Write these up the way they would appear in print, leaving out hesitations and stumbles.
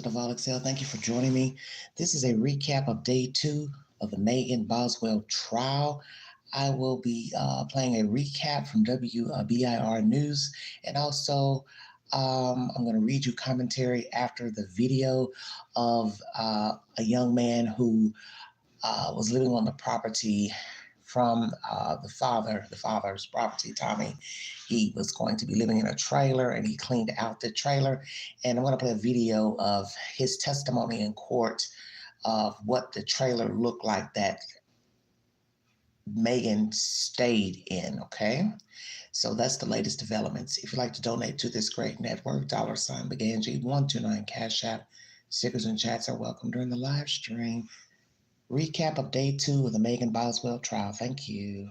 PATHOLOGICAL. Thank you for joining me. This is a recap of day 2 of the Megan BOSWELL trial. I will be playing a recap from WBIR News, and also I'm going to read you commentary after the video of a young man who was living on the property from the father's property, Tommy. He was going to be living in a trailer and he cleaned out the trailer. And I'm going to play a video of his testimony in court of what the trailer looked like that Megan stayed in, okay? So that's the latest developments. If you'd like to donate to this great network, $Beganji129 Cash App, stickers and chats are welcome during the live stream. Recap of day 2 of the Megan BOSWELL trial. Thank you.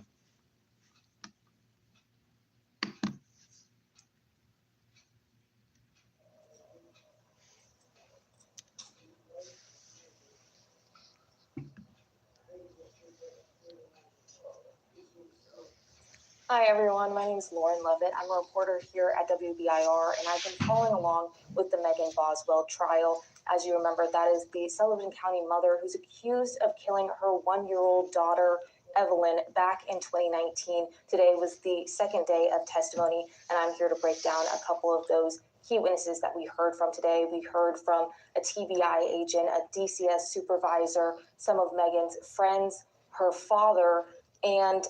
Hi everyone, my name is Lauren Lovett. I'm a reporter here at WBIR, and I've been following along with the Megan BOSWELL trial. As you remember, that is the Sullivan County mother who's accused of killing her 1-year-old daughter, Evelyn, back in 2019. Today was the second day of testimony, and I'm here to break down a couple of those key witnesses that we heard from today. We heard from a TBI agent, a DCS supervisor, some of Megan's friends, her father, and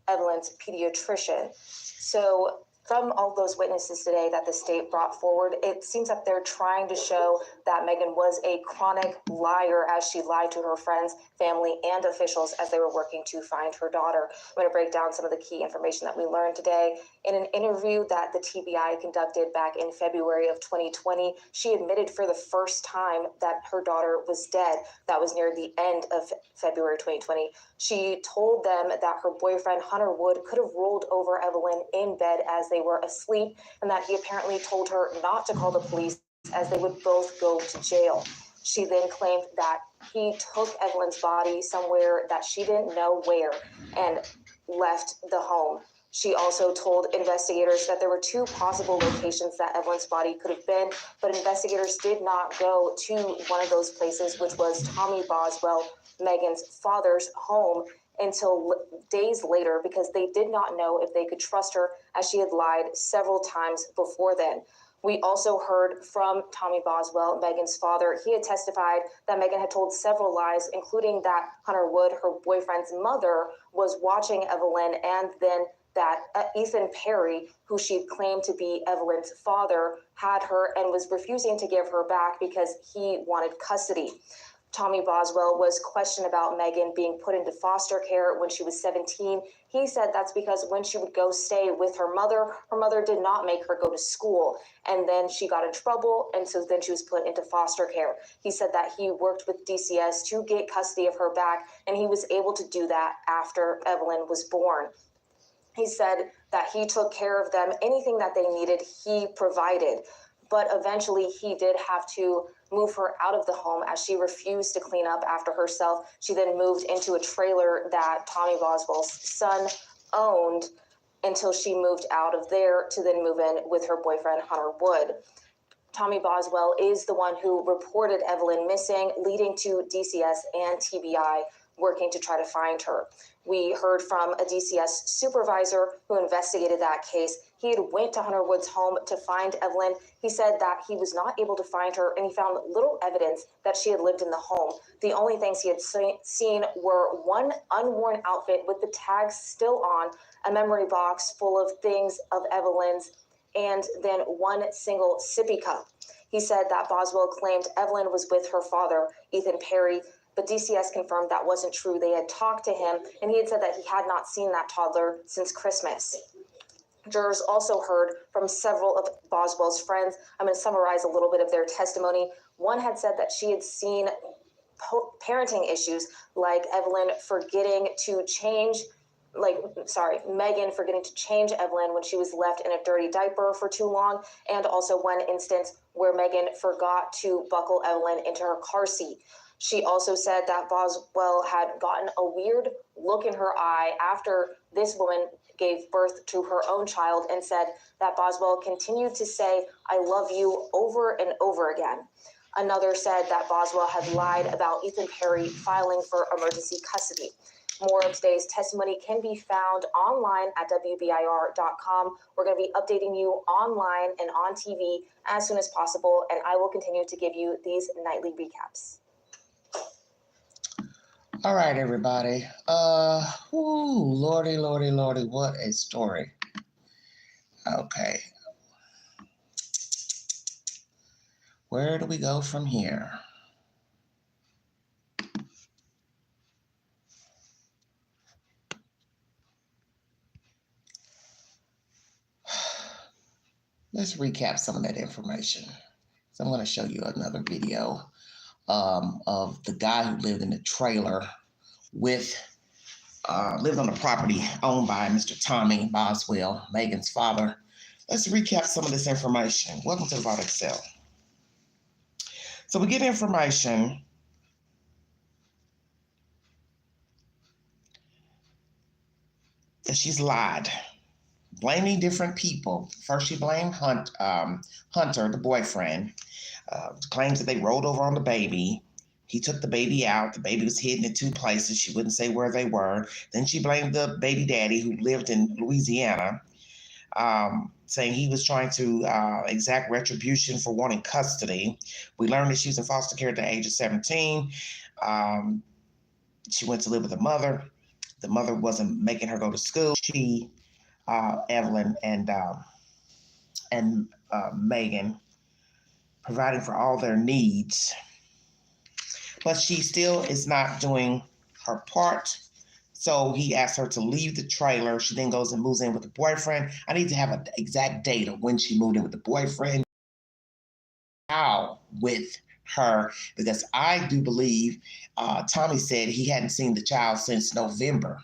Evelyn's pediatrician. So from all those witnesses today that the state brought forward, it seems that they're trying to show that Megan was a chronic liar as she lied to her friends, family, and officials as they were working to find her daughter. I'm going to break down some of the key information that we learned today. In an interview that the TBI conducted back in February of 2020, she admitted for the first time that her daughter was dead. That was near the end of February 2020. She told them that her boyfriend, Hunter Wood, could have rolled over Evelyn in bed as they were asleep, and that he apparently told her not to call the police as they would both go to jail. She then claimed that he took Evelyn's body somewhere that she didn't know where and left the home. She also told investigators that there were 2 possible locations that Evelyn's body could have been, but investigators did not go to one of those places, which was Tommy BOSWELL, Megan's father's home, until days later, because they did not know if they could trust her, as she had lied several times before then. We also heard from Tommy BOSWELL, Megan's father. He had testified that Megan had told several lies, including that Hunter Wood, her boyfriend's mother, was watching Evelyn, and then that Ethan Perry, who she claimed to be Evelyn's father, had her and was refusing to give her back because he wanted custody. Tommy BOSWELL was questioned about Megan being put into foster care when she was 17. He said that's because when she would go stay with her mother did not make her go to school. And then she got in trouble, and so then she was put into foster care. He said that he worked with DCS to get custody of her back, and he was able to do that after Evelyn was born. He said that he took care of them. Anything that they needed, he provided. But eventually he did have to move her out of the home as she refused to clean up after herself. She then moved into a trailer that Tommy BOSWELL's son owned until she moved out of there to then move in with her boyfriend, Hunter Wood. Tommy BOSWELL is the one who reported Evelyn missing, leading to DCS and TBI working to try to find her. We heard from a DCS supervisor who investigated that case. He had went to Hunter Wood's home to find Evelyn. He said that he was not able to find her, and he found little evidence that she had lived in the home. The only things he had seen were one unworn outfit with the tags still on, a memory box full of things of Evelyn's, and then one single sippy cup. He said that BOSWELL claimed Evelyn was with her father, Ethan Perry, but DCS confirmed that wasn't true. They had talked to him, and he had said that he had not seen that toddler since Christmas. Jurors also heard from several of BOSWELL's friends. I'm going to summarize a little bit of their testimony. One had said that she had seen parenting issues, like Evelyn forgetting to change Megan forgetting to change Evelyn when she was left in a dirty diaper for too long, and also one instance where Megan forgot to buckle Evelyn into her car seat. She also said that BOSWELL had gotten a weird look in her eye after this woman gave birth to her own child, and said that BOSWELL continued to say, "I love you," over and over again. Another said that Boswell had lied about Ethan Perry filing for emergency custody. More of today's testimony can be found online at WBIR.com. We're going to be updating you online and on TV as soon as possible, and I will continue to give you these nightly recaps. All right, everybody. Lordy, lordy, lordy, what a story. Okay. Where do we go from here? Let's recap some of that information. So I'm going to show you another video of the guy who lived in the trailer with, lived on the property owned by Mr. Tommy Boswell, Megan's father. Let's recap some of this information. Welcome to the Vault Excel. So we get information that she's lied, blaming different people. First, she blamed Hunter, the boyfriend, claims that they rolled over on the baby. He took the baby out. The baby was hidden in two places. She wouldn't say where they were. Then she blamed the baby daddy who lived in Louisiana, saying he was trying to exact retribution for wanting custody. We learned that she was in foster care at the age of 17. She went to live with her mother. The mother wasn't making her go to school. She, Evelyn, and Megan, providing for all their needs. But she still is not doing her part. So he asked her to leave the trailer. She then goes and moves in with the boyfriend. I need to have an exact date of when she moved in with the boyfriend. How with her, because I do believe Tommy said he hadn't seen the child since November,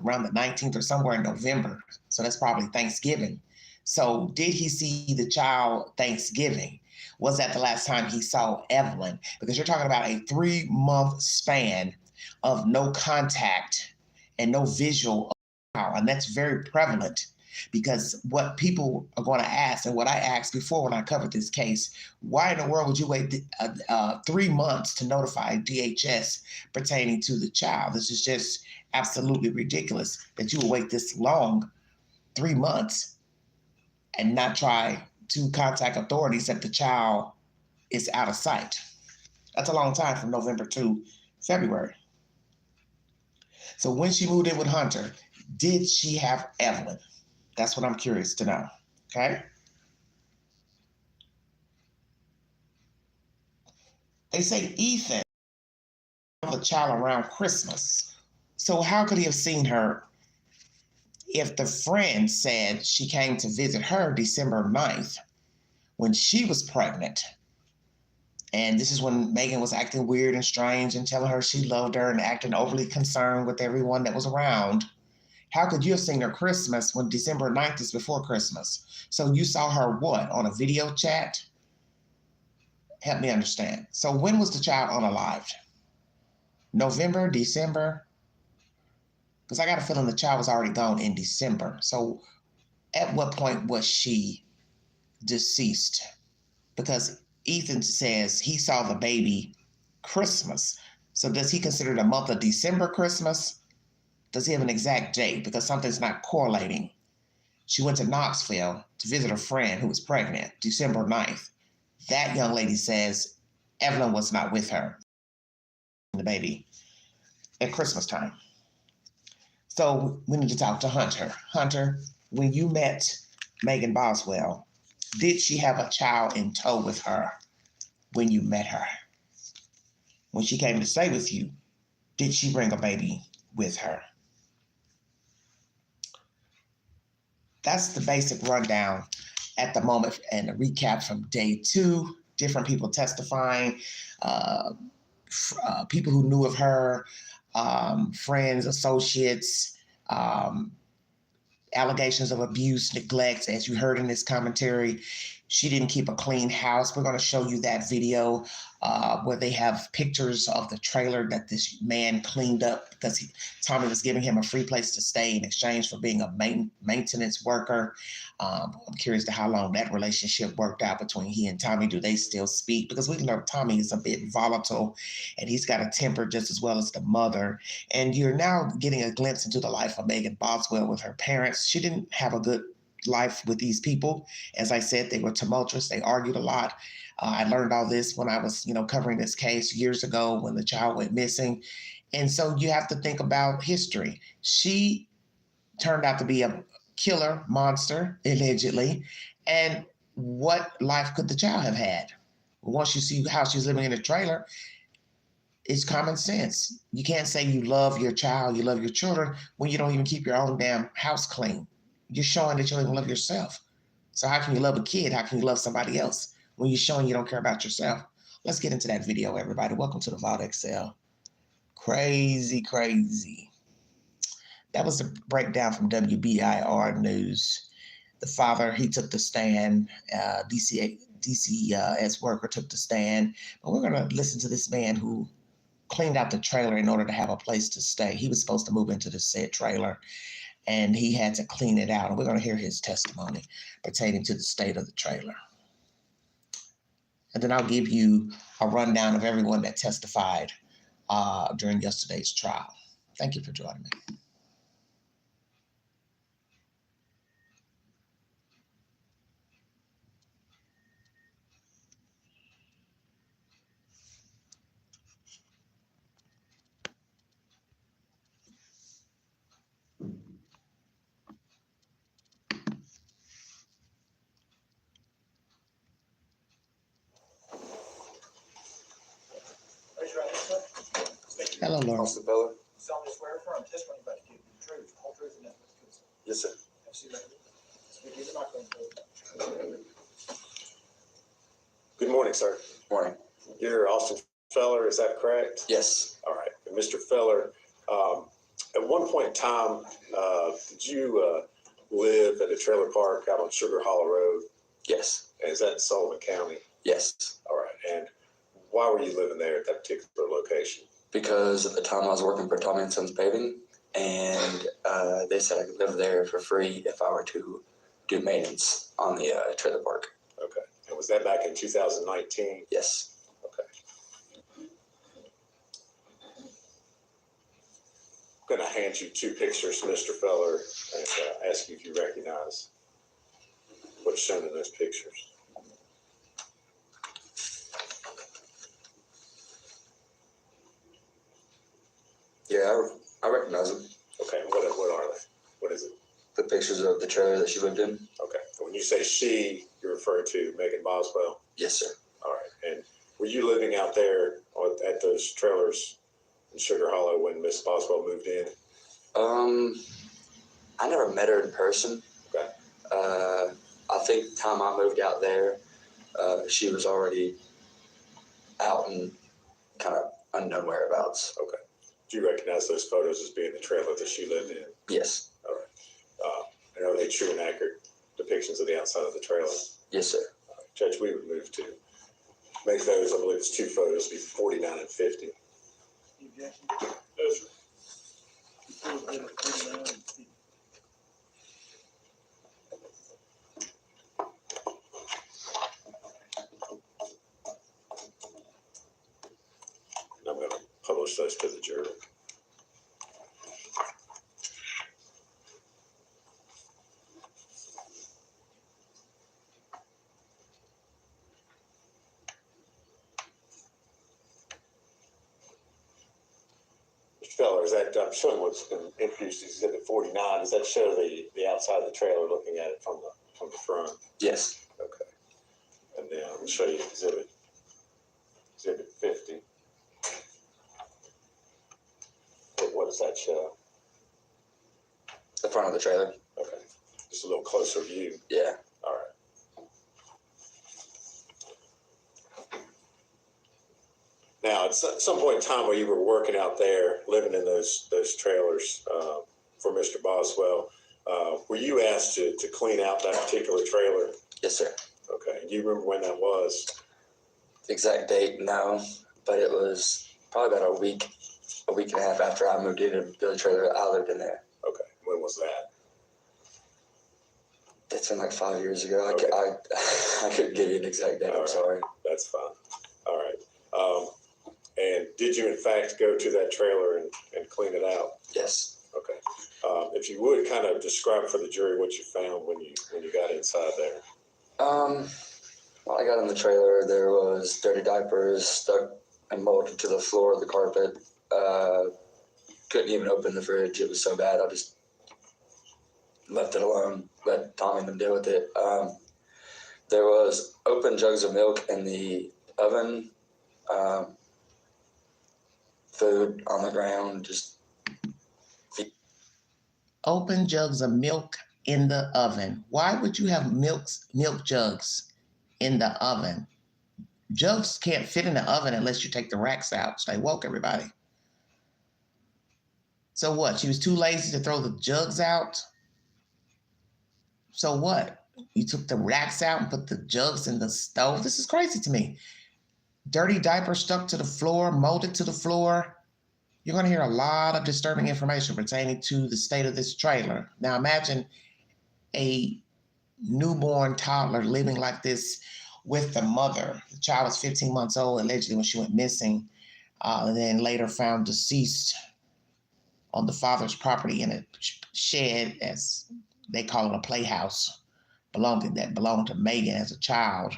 around the 19th or somewhere in November. So that's probably Thanksgiving. So did he see the child Thanksgiving? Was that the last time he saw Evelyn? Because you're talking about a 3-month span of no contact and no visual of the child. And that's very prevalent, because what people are going to ask, and what I asked before when I covered this case, why in the world would you wait 3 months to notify DHS pertaining to the child? This is just absolutely ridiculous that you will wait this long, 3 months, and not try to contact authorities that the child is out of sight. That's a long time from November to February. So when she moved in with Hunter, did she have Evelyn? That's what I'm curious to know, okay? They say Ethan saw the child around Christmas. So how could he have seen her if the friend said she came to visit her December 9th when she was pregnant? And this is when Megan was acting weird and strange and telling her she loved her and acting overly concerned with everyone that was around. How could you have seen her Christmas when December 9th is before Christmas? So you saw her what, on a video chat? Help me understand. So when was the child unalived? November, December? Because I got a feeling the child was already gone in December. So at what point was she deceased? Because Ethan says he saw the baby Christmas. So does he consider the month of December Christmas? Does he have an exact date? Because something's not correlating. She went to Knoxville to visit a friend who was pregnant, December 9th. That young lady says Evelyn was not with her, the baby, at Christmas time. So we need to talk to Hunter. Hunter, when you met Megan Boswell, did she have a child in tow with her when you met her? When she came to stay with you, did she bring a baby with her? That's the basic rundown at the moment, and a recap from day 2, different people testifying, people who knew of her, friends, associates, allegations of abuse, neglect, as you heard in this commentary. She didn't keep a clean house. We're going to show you that video where they have pictures of the trailer that this man cleaned up because Tommy was giving him a free place to stay in exchange for being a maintenance worker. I'm curious to how long that relationship worked out between he and Tommy. Do they still speak? Because we know Tommy is a bit volatile and he's got a temper just as well as the mother. And you're now getting a glimpse into the life of Megan Boswell with her parents. She didn't have a good life with these people. As I said, they were tumultuous. They argued a lot. I learned all this when I was, covering this case years ago when the child went missing. And so you have to think about history. She turned out to be a killer monster, allegedly. And what life could the child have had? Once you see how she's living in a trailer, it's common sense. You can't say you love your child, you love your children when you don't even keep your own damn house clean. You're showing that you don't even love yourself. So how can you love a kid? How can you love somebody else when you're showing you don't care about yourself? Let's get into that video, everybody. Welcome to the Vault XL. Crazy, crazy. That was a breakdown from WBIR News. The father, he took the stand. DCS worker took the stand. But we're going to listen to this man who cleaned out the trailer in order to have a place to stay. He was supposed to move into the said trailer, and he had to clean it out. And we're going to hear his testimony pertaining to the state of the trailer. And then I'll give you a rundown of everyone that testified during yesterday's trial. Thank you for joining me. Hello, Laura. Mr. Feller? solemnly swear affirm testimony about to give you the truth, whole truth, and nothing but the truth. Yes, sir. Speak into the microphone, please. Good morning, sir. Morning. You're Austin Feller, is that correct? Yes. All right. And Mr. Feller, at one point in time, did you live at a trailer park out on Sugar Hollow Road? Yes. And is that in Sullivan County? Yes. All right. And why were you living there at that particular location? Because at the time I was working for Tommy & Sons Paving, and they said I could live there for free if I were to do maintenance on the trailer park. Okay. And was that back in 2019? Yes. Okay. I'm going to hand you two pictures, Mr. Feller, and ask you if you recognize what's shown in those pictures. Yeah, I recognize them. Okay. What are they? What is it? The pictures of the trailer that she lived in. Okay. When you say she, you're referring to Megan Boswell? Yes, sir. All right. And were you living out there at those trailers in Sugar Hollow when Miss Boswell moved in? I never met her in person. Okay. I think the time I moved out there, she was already out and kind of unknown whereabouts. Okay. Do you recognize those photos as being the trailer that she lived in? Yes. All right. And are they true and accurate depictions of the outside of the trailer? Yes, sir. All right. Judge, we would move to make those, I believe it's two photos, be 49 and 50. Objection? No, sir. And I'm going to publish those to the jury. Mr. Feller, is that, I'm showing what's been introduced as Exhibit 49. Does that show the outside of the trailer looking at it from the front? Yes. Okay. And then I'm going to show you Exhibit 50. What does that show? The front of the trailer. Okay. Just a little closer view. Yeah. All right. Now, at some point in time while you were working out there, living in those trailers for Mr. Boswell, were you asked to clean out that particular trailer? Yes, sir. Okay. Do you remember when that was? The exact date, no, but it was probably about a week and a half after I moved into the trailer. I lived in there. Okay. When was that? It's been like 5 years ago. Okay. I couldn't give you an exact date. I'm sorry. That's fine. All right. And did you in fact go to that trailer and clean it out? Yes. Okay. If you would kind of describe for the jury what you found when you got inside there. When I got in the trailer, there was dirty diapers stuck and molded to the floor of the carpet. Couldn't even open the fridge. It was so bad. I just left it alone. Let Tommy and them deal with it. There was open jugs of milk in the oven. Food on the ground. Just Open jugs of milk in the oven. Why would you have milk jugs in the oven? Jugs can't fit in the oven unless you take the racks out. Stay woke, everybody. So what? She was too lazy to throw the jugs out? So what? You took the racks out and put the jugs in the stove? This is crazy to me. Dirty diapers stuck to the floor, molded to the floor. You're going to hear a lot of disturbing information pertaining to the state of this trailer. Now imagine a newborn toddler living like this with the mother. The child was 15 months old, allegedly, when she went missing, and then later found deceased on the father's property in a shed, as they call it, a playhouse, that belonged to Megan as a child.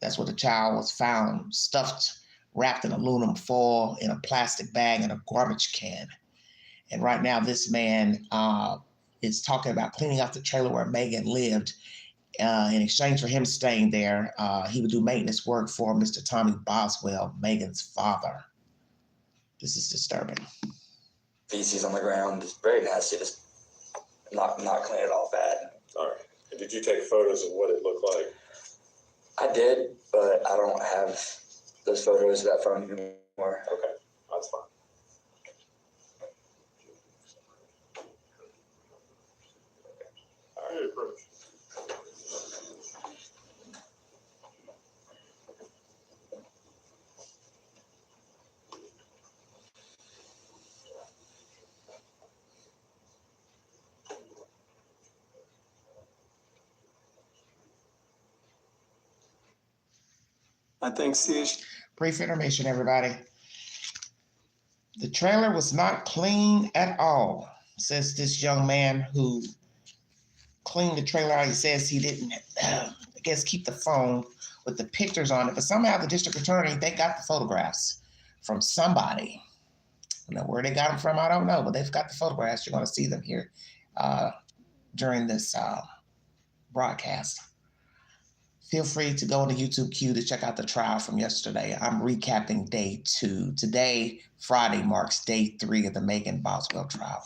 That's where the child was found, stuffed, wrapped in aluminum foil in a plastic bag in a garbage can. And right now, this man is talking about cleaning out the trailer where Megan lived. In exchange for him staying there, he would do maintenance work for Mr. Tommy Boswell, Megan's father. This is disturbing. feces on the ground. It's very nasty. Just not clean it all bad. All right. And did you take photos of what it looked like? I did, but I don't have those photos of that phone anymore. Okay, that's fine. All right. Approach. I think Sis. Brief information, everybody. The trailer was not clean at all, says this young man who cleaned the trailer out. He says he didn't, I guess, keep the phone with the pictures on it, but somehow the district attorney, they got the photographs from somebody. I don't know where they got them from, I don't know, but they've got the photographs. You're going to see them here during this broadcast. Feel free to go on the YouTube queue to check out the trial from yesterday. I'm recapping day 2. Today, Friday, marks day 3 of the Megan Boswell trial.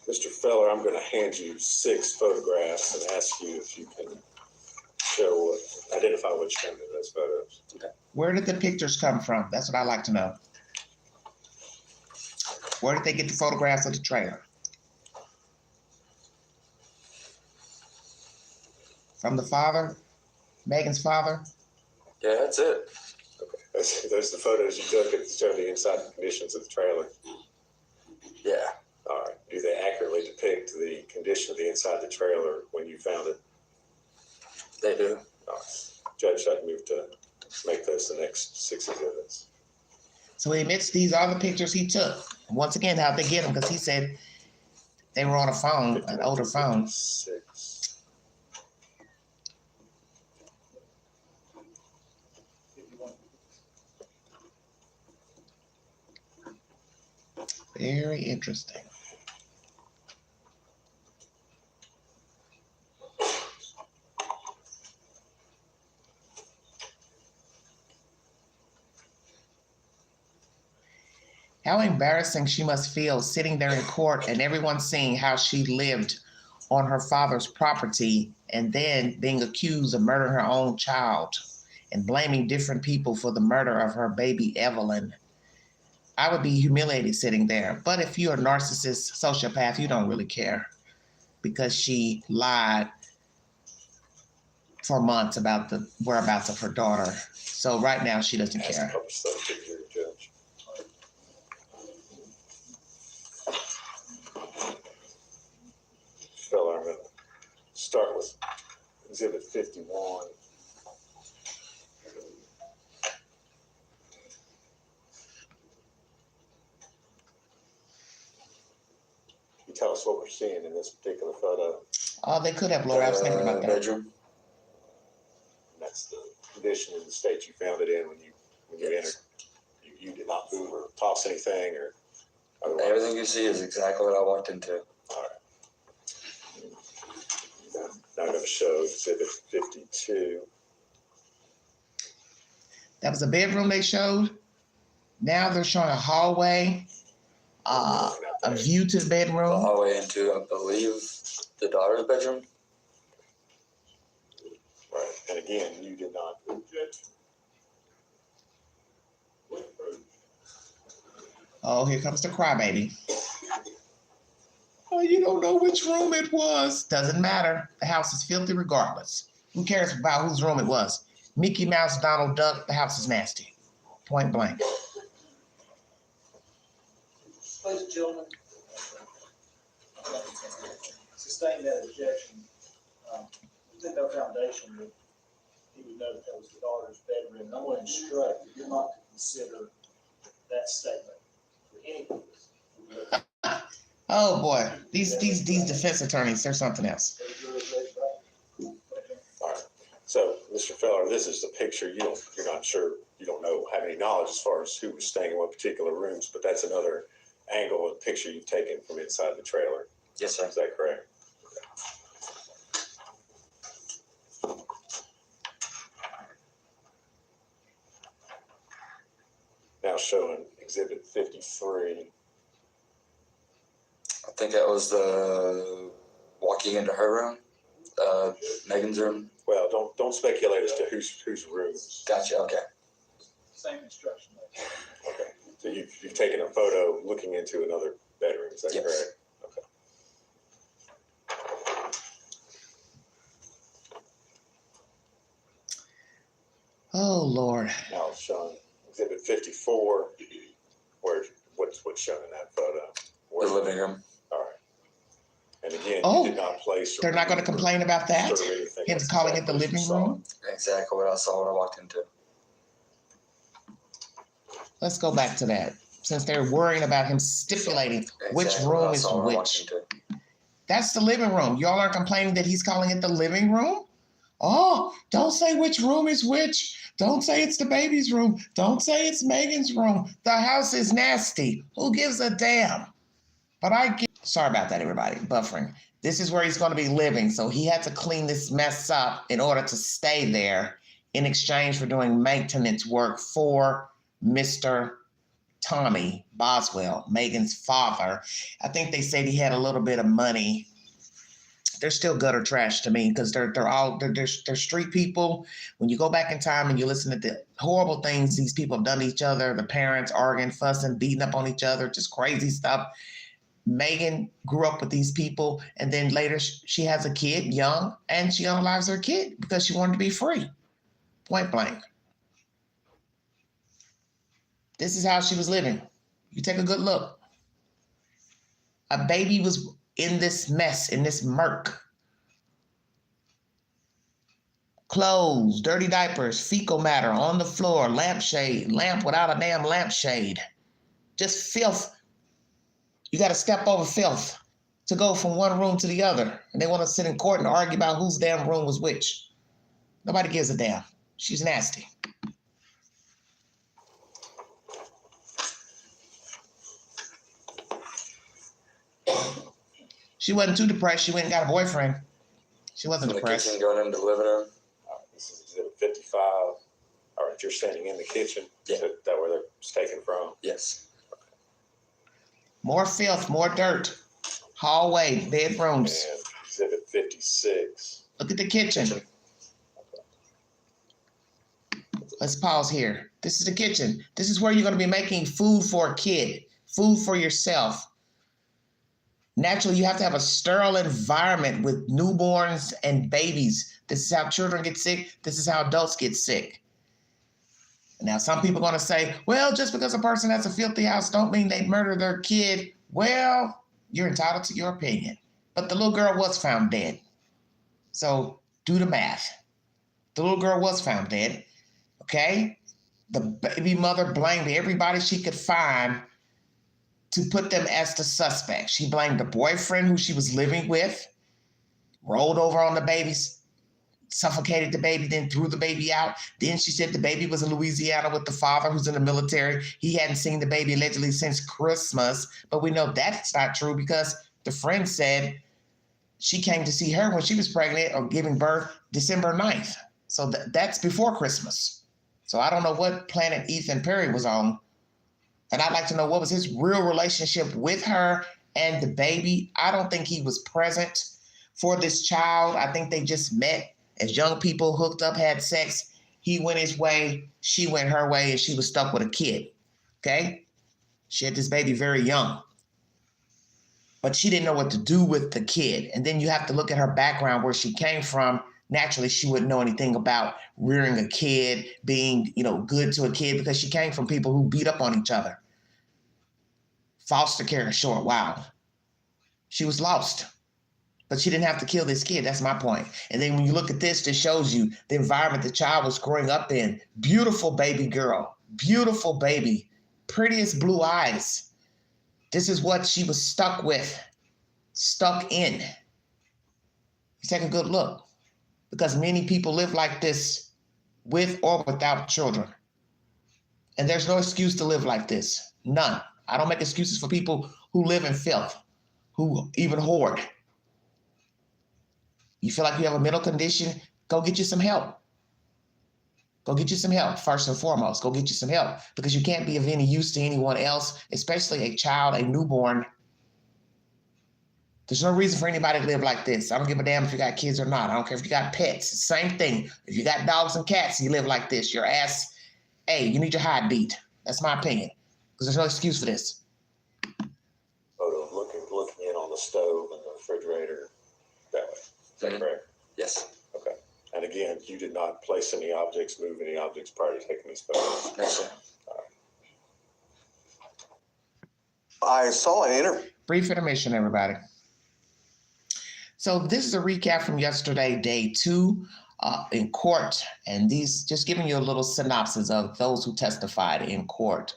Mr. Feller, I'm going to hand you 6 photographs and ask you if you can identify which one of those photos. Okay. Where did the pictures come from? That's what I'd like to know. Where did they get the photographs of the trailer? From the father? Megan's father? Yeah, that's it. Okay. Those are the photos you took that show the inside conditions of the trailer. Yeah. All right. Do they accurately depict the condition of the inside of the trailer when you found it? They do. All right. Judge, I'd move to make those the next 6 exhibits. So he admits these are the pictures he took. Once again, how'd they get them? Because he said they were on a phone, an older phone. 6. Very interesting. How embarrassing she must feel sitting there in court and everyone seeing how she lived on her father's property and then being accused of murdering her own child and blaming different people for the murder of her baby Evelyn. I would be humiliated sitting there. But if you're a narcissist, sociopath, you don't really care because she lied for months about the whereabouts of her daughter. So right now she doesn't care. Judge. Fella, I'm going to start with Exhibit 51. You tell us what we're seeing in this particular photo. Oh, they could have, Laura. I was thinking about that. Bedroom. That's the condition in the state you found it in when you entered. You did not move or toss anything or otherwise. Everything you see is exactly what I walked into. All right. Now I'm going to show Exhibit 52. That was a bedroom they showed. Now they're showing a hallway, a view to the The bedroom. hallway into, I believe, the daughter's bedroom. Right. And again, you did not object. Oh, here comes the crybaby. Oh, you don't know which room it was. Doesn't matter. The house is filthy regardless. Who cares about whose room it was? Mickey Mouse, Donald Duck, the house is nasty. Point blank. Ladies and gentlemen, sustain that objection. There's no foundation that he would know that was the daughter's bedroom. And I'm going to instruct that you're not to consider that statement for any purpose. Oh boy, these defense attorneys, they're something else. All right. So, Mr. Feller, this is the picture. You're not sure, you don't know, have any knowledge as far as who was staying in what particular rooms, but that's another angle of the picture you've taken from inside the trailer. Yes, sir. Is that correct? Now showing Exhibit 53. I think that was the walking into her room, Megan's room. Well, don't speculate as to whose rooms. Gotcha. Okay. Same instruction. Okay. So you've taken a photo looking into another bedroom. Is that Yes. correct? Okay. Oh Lord. Now it's showing Exhibit 54. What's shown in that photo? The living room. All right. And again, Oh, you did not place. They're not going to complain about that? Sort of anything. Him That's calling it exactly the what you living saw. room? Exactly what I saw when I walked into. Let's go back to that. Since they're worrying about him stipulating which Exactly what room I is saw when I walked which. into. That's the living room. Y'all aren't complaining that he's calling it the living room? Oh, don't say which room is which. Don't say it's the baby's room. Don't say it's Megan's room. The house is nasty. Who gives a damn? But sorry about that, everybody. Buffering. This is where he's going to be living. So he had to clean this mess up in order to stay there in exchange for doing maintenance work for Mr. Tommy Boswell, Megan's father. I think they said he had a little bit of money. They're still gutter trash to me because they're street people. When you go back in time and you listen to the horrible things these people have done to each other, the parents arguing, fussing, beating up on each other, just crazy stuff. Megan grew up with these people, and then later she has a kid, young, and she unalives her kid because she wanted to be free. Point blank. This is how she was living. You take a good look. A baby was in this mess, in this murk. Clothes, dirty diapers, fecal matter on the floor, lampshade, lamp without a damn lampshade. Just filth. You got to step over filth to go from one room to the other. And they want to sit in court and argue about whose damn room was which. Nobody gives a damn. She's nasty. She wasn't too depressed. She went and got a boyfriend. She wasn't From the depressed. kitchen going into the living room. This is exhibit 55. All right, you're standing in the kitchen. Yeah. Is that where they're taken from? Yes. More filth, more dirt. Hallway, bedrooms. And exhibit 56. Look at the kitchen. Let's pause here. This is the kitchen. This is where you're going to be making food for a kid, food for yourself. Naturally, you have to have a sterile environment with newborns and babies. This is how children get sick. This is how adults get sick. Now, some people are going to say, well, just because a person has a filthy house don't mean they murder their kid. Well, you're entitled to your opinion. But the little girl was found dead. So do the math. The little girl was found dead. Okay? The baby mother blamed everybody she could find to put them as the suspect. She blamed the boyfriend who she was living with, rolled over on the babies, suffocated the baby, then threw the baby out. Then she said the baby was in Louisiana with the father who's in the military. He hadn't seen the baby allegedly since Christmas, but we know that's not true because the friend said she came to see her when she was pregnant or giving birth December 9th. So that's before Christmas. So I don't know what planet Ethan Perry was on. And I'd like to know what was his real relationship with her and the baby. I don't think he was present for this child. I think they just met as young people, hooked up, had sex. He went his way, she went her way, and she was stuck with a kid, okay? She had this baby very young. But she didn't know what to do with the kid. And then you have to look at her background, where she came from. Naturally, she wouldn't know anything about rearing a kid, being, good to a kid, because she came from people who beat up on each other. Foster care, short, wow. She was lost, but she didn't have to kill this kid. That's my point. And then when you look at this shows you the environment the child was growing up in. Beautiful baby girl, beautiful baby, prettiest blue eyes. This is what she was stuck with, stuck in. You take a good look, because many people live like this with or without children. And there's no excuse to live like this, none. I don't make excuses for people who live in filth, who even hoard. You feel like you have a mental condition, go get you some help. Go get you some help, first and foremost. Go get you some help, because you can't be of any use to anyone else, especially a child, a newborn. There's no reason for anybody to live like this. I don't give a damn if you got kids or not. I don't care if you got pets. Same thing. If you got dogs and cats, you live like this. Your ass, hey, you need your hide beat. That's my opinion. Because there's no excuse for this. Photo of looking in on the stove and the refrigerator that way. Is that correct? Yes. Okay. And again, you did not place any objects, move any objects prior to taking these photos? No, sir. I saw an interview. Brief intermission, everybody. So this is a recap from yesterday, day 2 in court. And these, just giving you a little synopsis of those who testified in court.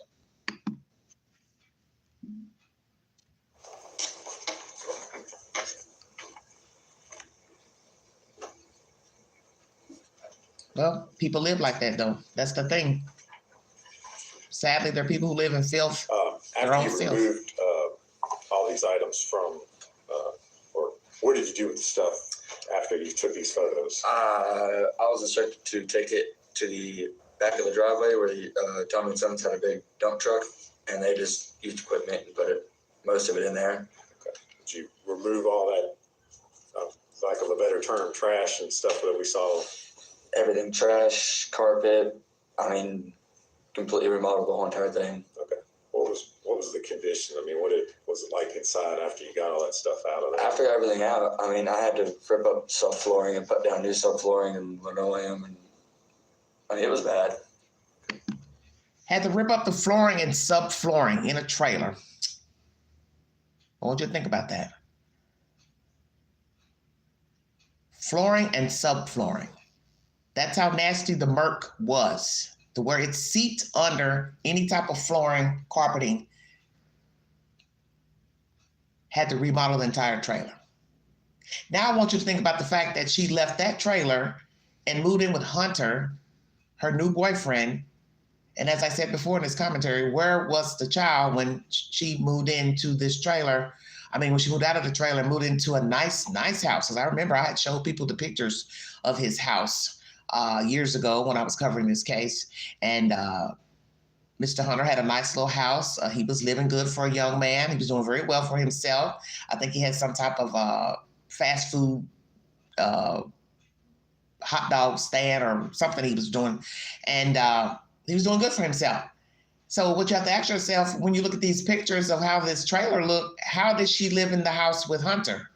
Well, people live like that, though. That's the thing. Sadly, there are people who live in filth. After you removed all these items from, or what did you do with the stuff after you took these photos? I was instructed to take it to the back of the driveway where Tommy and Sons had a big dump truck, and they just used equipment and put most of it in there. Okay. Did you remove all that, lack of a better term, trash and stuff that we saw? Everything, trash, carpet, completely remodeled the whole entire thing. Okay. What was the condition? Was it like inside after you got all that stuff out of there? After everything out, I had to rip up subflooring and put down new subflooring and linoleum, and it was bad. Had to rip up the flooring and subflooring in a trailer. What would you think about that? Flooring and subflooring. That's how nasty the murk was, to where it seeped under any type of flooring, carpeting. Had to remodel the entire trailer. Now I want you to think about the fact that she left that trailer and moved in with Hunter, her new boyfriend, And as I said before in this commentary, where was the child when she moved into this trailer? I mean, when she moved out of the trailer and moved into a nice house. As I remember, I had showed people the pictures of his house years ago when I was covering this case. And Mr. Hunter had a nice little house. He was living good for a young man. He was doing very well for himself. I think he had some type of fast food hot dog stand or something he was doing. And he was doing good for himself. So what you have to ask yourself when you look at these pictures of how this trailer looked, how did she live in the house with Hunter?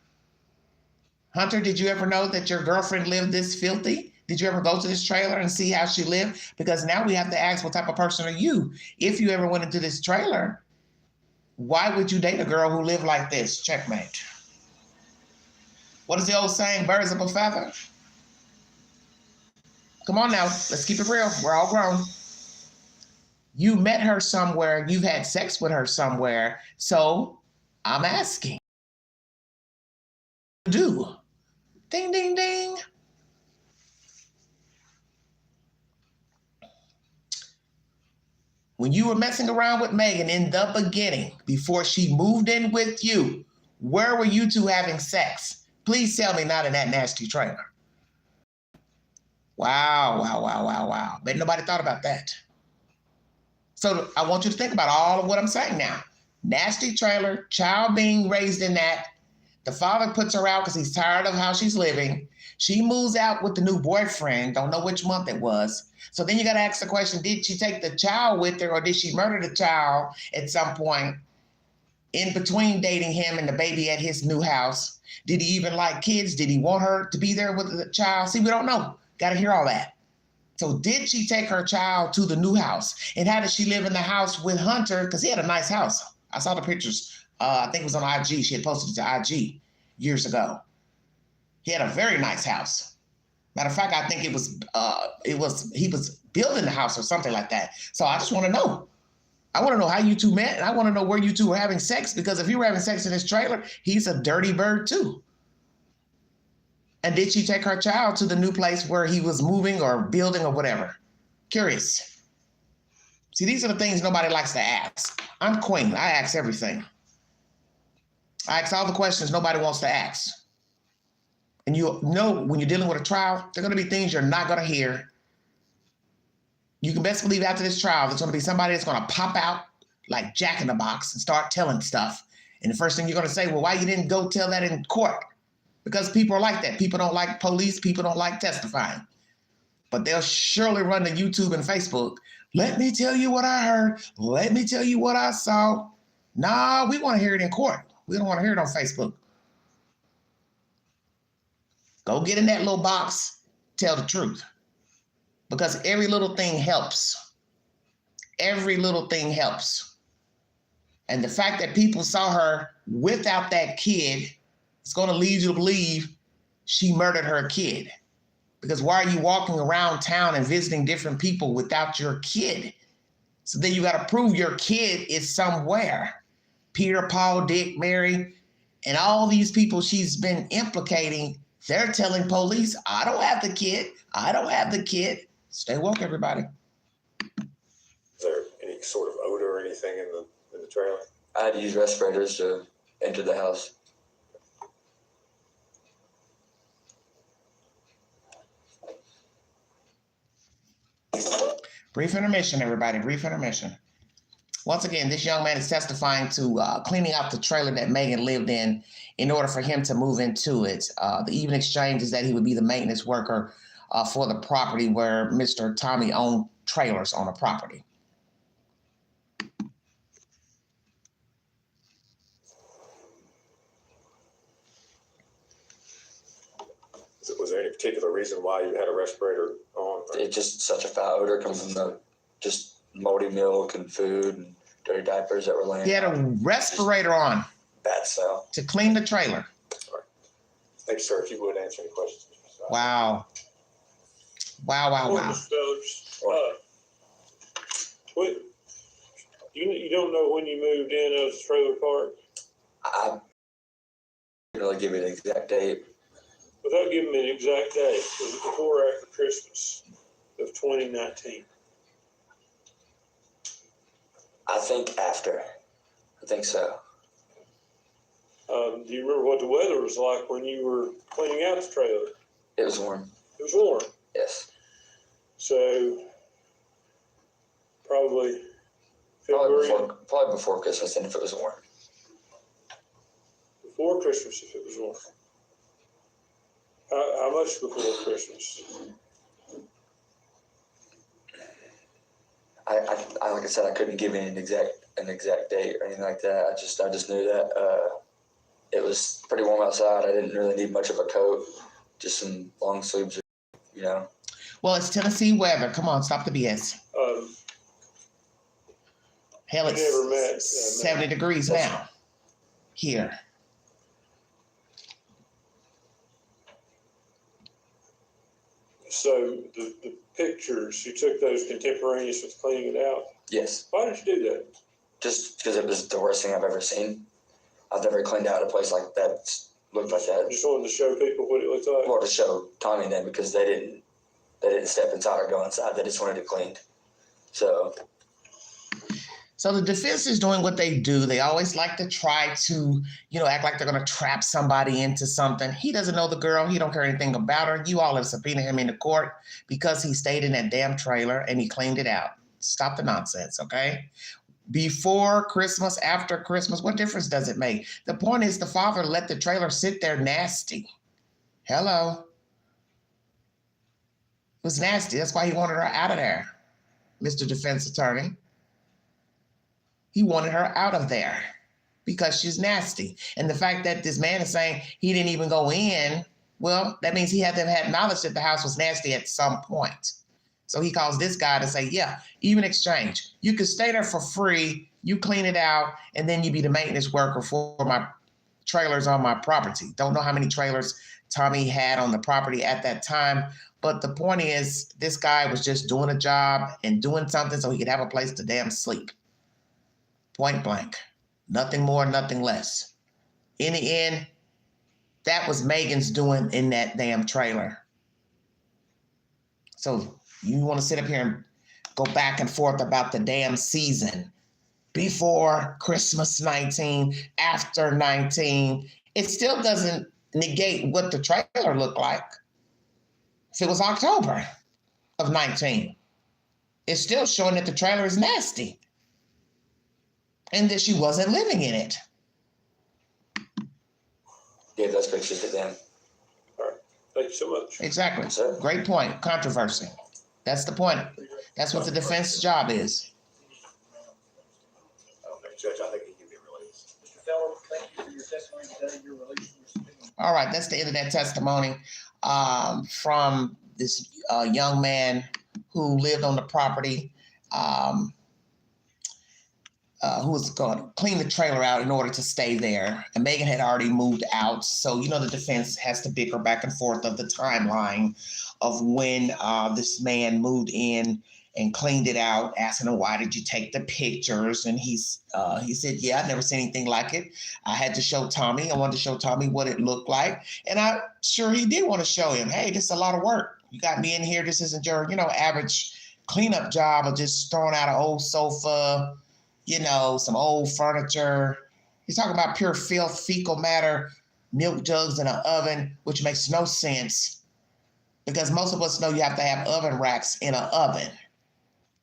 Hunter, did you ever know that your girlfriend lived this filthy? Did you ever go to this trailer and see how she lived? Because now we have to ask, what type of person are you? If you ever went into this trailer, why would you date a girl who lived like this? Checkmate. What is the old saying, birds of a feather? Come on now, let's keep it real. We're all grown. You met her somewhere, you've had sex with her somewhere, so I'm asking. Do. Ding, ding, ding. When you were messing around with Megan in the beginning, before she moved in with you, where were you two having sex? Please tell me not in that nasty trailer. Wow, wow, wow, wow, wow. Bet nobody thought about that. So I want you to think about all of what I'm saying now. Nasty trailer, child being raised in that. The father puts her out because he's tired of how she's living. She moves out with the new boyfriend, don't know which month it was. So then you got to ask the question, did she take the child with her or did she murder the child at some point in between dating him and the baby at his new house? Did he even like kids? Did he want her to be there with the child? See, we don't know. Got to hear all that. So did she take her child to the new house? And how did she live in the house with Hunter? Because he had a nice house. I saw the pictures. I think it was on IG. She had posted it to IG years ago. He had a very nice house. Matter of fact, I think he was building the house or something like that. So I just want to know. I want to know how you two met, and I want to know where you two were having sex, because if you were having sex in this trailer, he's a dirty bird too. And did she take her child to the new place where he was moving or building or whatever? Curious. See, these are the things nobody likes to ask. I'm queen. I ask everything. I ask all the questions nobody wants to ask. And you know when you're dealing with a trial, there are going to be things you're not going to hear. You can best believe after this trial, there's going to be somebody that's going to pop out like Jack in the Box and start telling stuff. And the first thing you're going to say, well, why you didn't go tell that in court? Because people are like that. People don't like police. People don't like testifying. But they'll surely run to YouTube and Facebook. Let me tell you what I heard. Let me tell you what I saw. Nah, we want to hear it in court. We don't want to hear it on Facebook. Go get in that little box. Tell the truth. Because every little thing helps. Every little thing helps. And the fact that people saw her without that kid, it's going to lead you to believe she murdered her kid. Because why are you walking around town and visiting different people without your kid? So then you got to prove your kid is somewhere. Peter, Paul, Dick, Mary, and all these people she's been implicating, they're telling police, I don't have the kid. I don't have the kid. Stay woke, everybody. Is there any sort of odor or anything in the trailer? I had to use respirators to enter the house. Brief intermission, everybody. Brief intermission. Once again, this young man is testifying to cleaning out the trailer that Megan lived in order for him to move into it. The even exchange is that he would be the maintenance worker for the property where Mr. Tommy owned trailers on the property. Was there any particular reason why you had a respirator on? It's just such a foul odor coming from the just moldy milk and food and dirty diapers that were laying. He had a respirator on. Bad smell. To clean the trailer. All right. Thanks, sir. If you would answer any questions. Wow. Wow, wow, wow. What, you don't know when you moved in as a trailer park? I can't really give you an exact date. Without giving me an exact date, was it before or after Christmas of 2019? I think after. I think so. Do you remember what the weather was like when you were cleaning out the trailer? It was warm. It was warm. Yes. So probably February. Probably before Christmas, and if it was warm. Before Christmas, if it was warm. How much before Christmas? I like I said, I couldn't give an exact date or anything like that. I just knew that it was pretty warm outside. I didn't really need much of a coat, just some long sleeves, you know. Well, it's Tennessee weather. Come on, stop the BS. Hell, We never met, it's 70 degrees now here. So the pictures, you took those contemporaneous with cleaning it out. Yes. Why did you do that? Just because it was the worst thing I've ever seen. I've never cleaned out a place like that, looked like that. Just wanted to show people what it looked like. Well, to show Tommy and them, because they didn't step inside or go inside. They just wanted it cleaned. So the defense is doing what they do. They always like to try to, act like they're going to trap somebody into something. He doesn't know the girl. He don't care anything about her. You all have subpoenaed him into court because he stayed in that damn trailer and he cleaned it out. Stop the nonsense, okay? Before Christmas, after Christmas, what difference does it make? The point is the father let the trailer sit there nasty. Hello. It was nasty. That's why he wanted her out of there, Mr. Defense Attorney. He wanted her out of there because she's nasty. And the fact that this man is saying he didn't even go in, well, that means he had to have had knowledge that the house was nasty at some point. So he calls this guy to say, yeah, even exchange. You could stay there for free, you clean it out, and then you be the maintenance worker for my trailers on my property. Don't know how many trailers Tommy had on the property at that time. But the point is, this guy was just doing a job and doing something so he could have a place to damn sleep. Point blank. Nothing more, nothing less. In the end, that was Megan's doing in that damn trailer. So you want to sit up here and go back and forth about the damn season. Before Christmas 19, after 19, it still doesn't negate what the trailer looked like. If it was October of 19, it's still showing that the trailer is nasty and that she wasn't living in it. Gave those pictures to them. All right. Thank you so much. Exactly. Yes, sir. Great point. Controversy. That's the point. That's what the defense job is. Judge, I think he can be released. Mr. Feller, thank you for your testimony today. You're released from your subpoena. All right, that's the end of that testimony from this young man who lived on the property, who was going to clean the trailer out in order to stay there. And Megan had already moved out. So, the defense has to bicker back and forth of the timeline of when this man moved in and cleaned it out, asking him, why did you take the pictures? And he said, yeah, I've never seen anything like it. I had to show Tommy. I wanted to show Tommy what it looked like. And I'm sure he did want to show him, hey, this is a lot of work. You got me in here. This isn't your, average cleanup job of just throwing out an old sofa, some old furniture. He's talking about pure filth, fecal matter, milk jugs in an oven, which makes no sense because most of us know you have to have oven racks in an oven.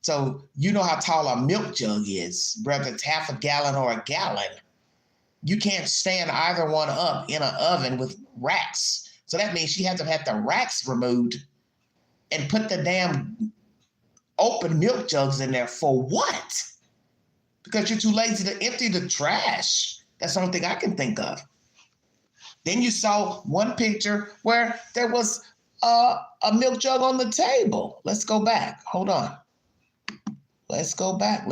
So you know how tall a milk jug is, whether it's half a gallon or a gallon. You can't stand either one up in an oven with racks. So that means she had to have the racks removed and put the damn open milk jugs in there for what? Because you're too lazy to empty the trash. That's the only thing I can think of. Then you saw one picture where there was a milk jug on the table. Let's go back. Hold on. Let's go back.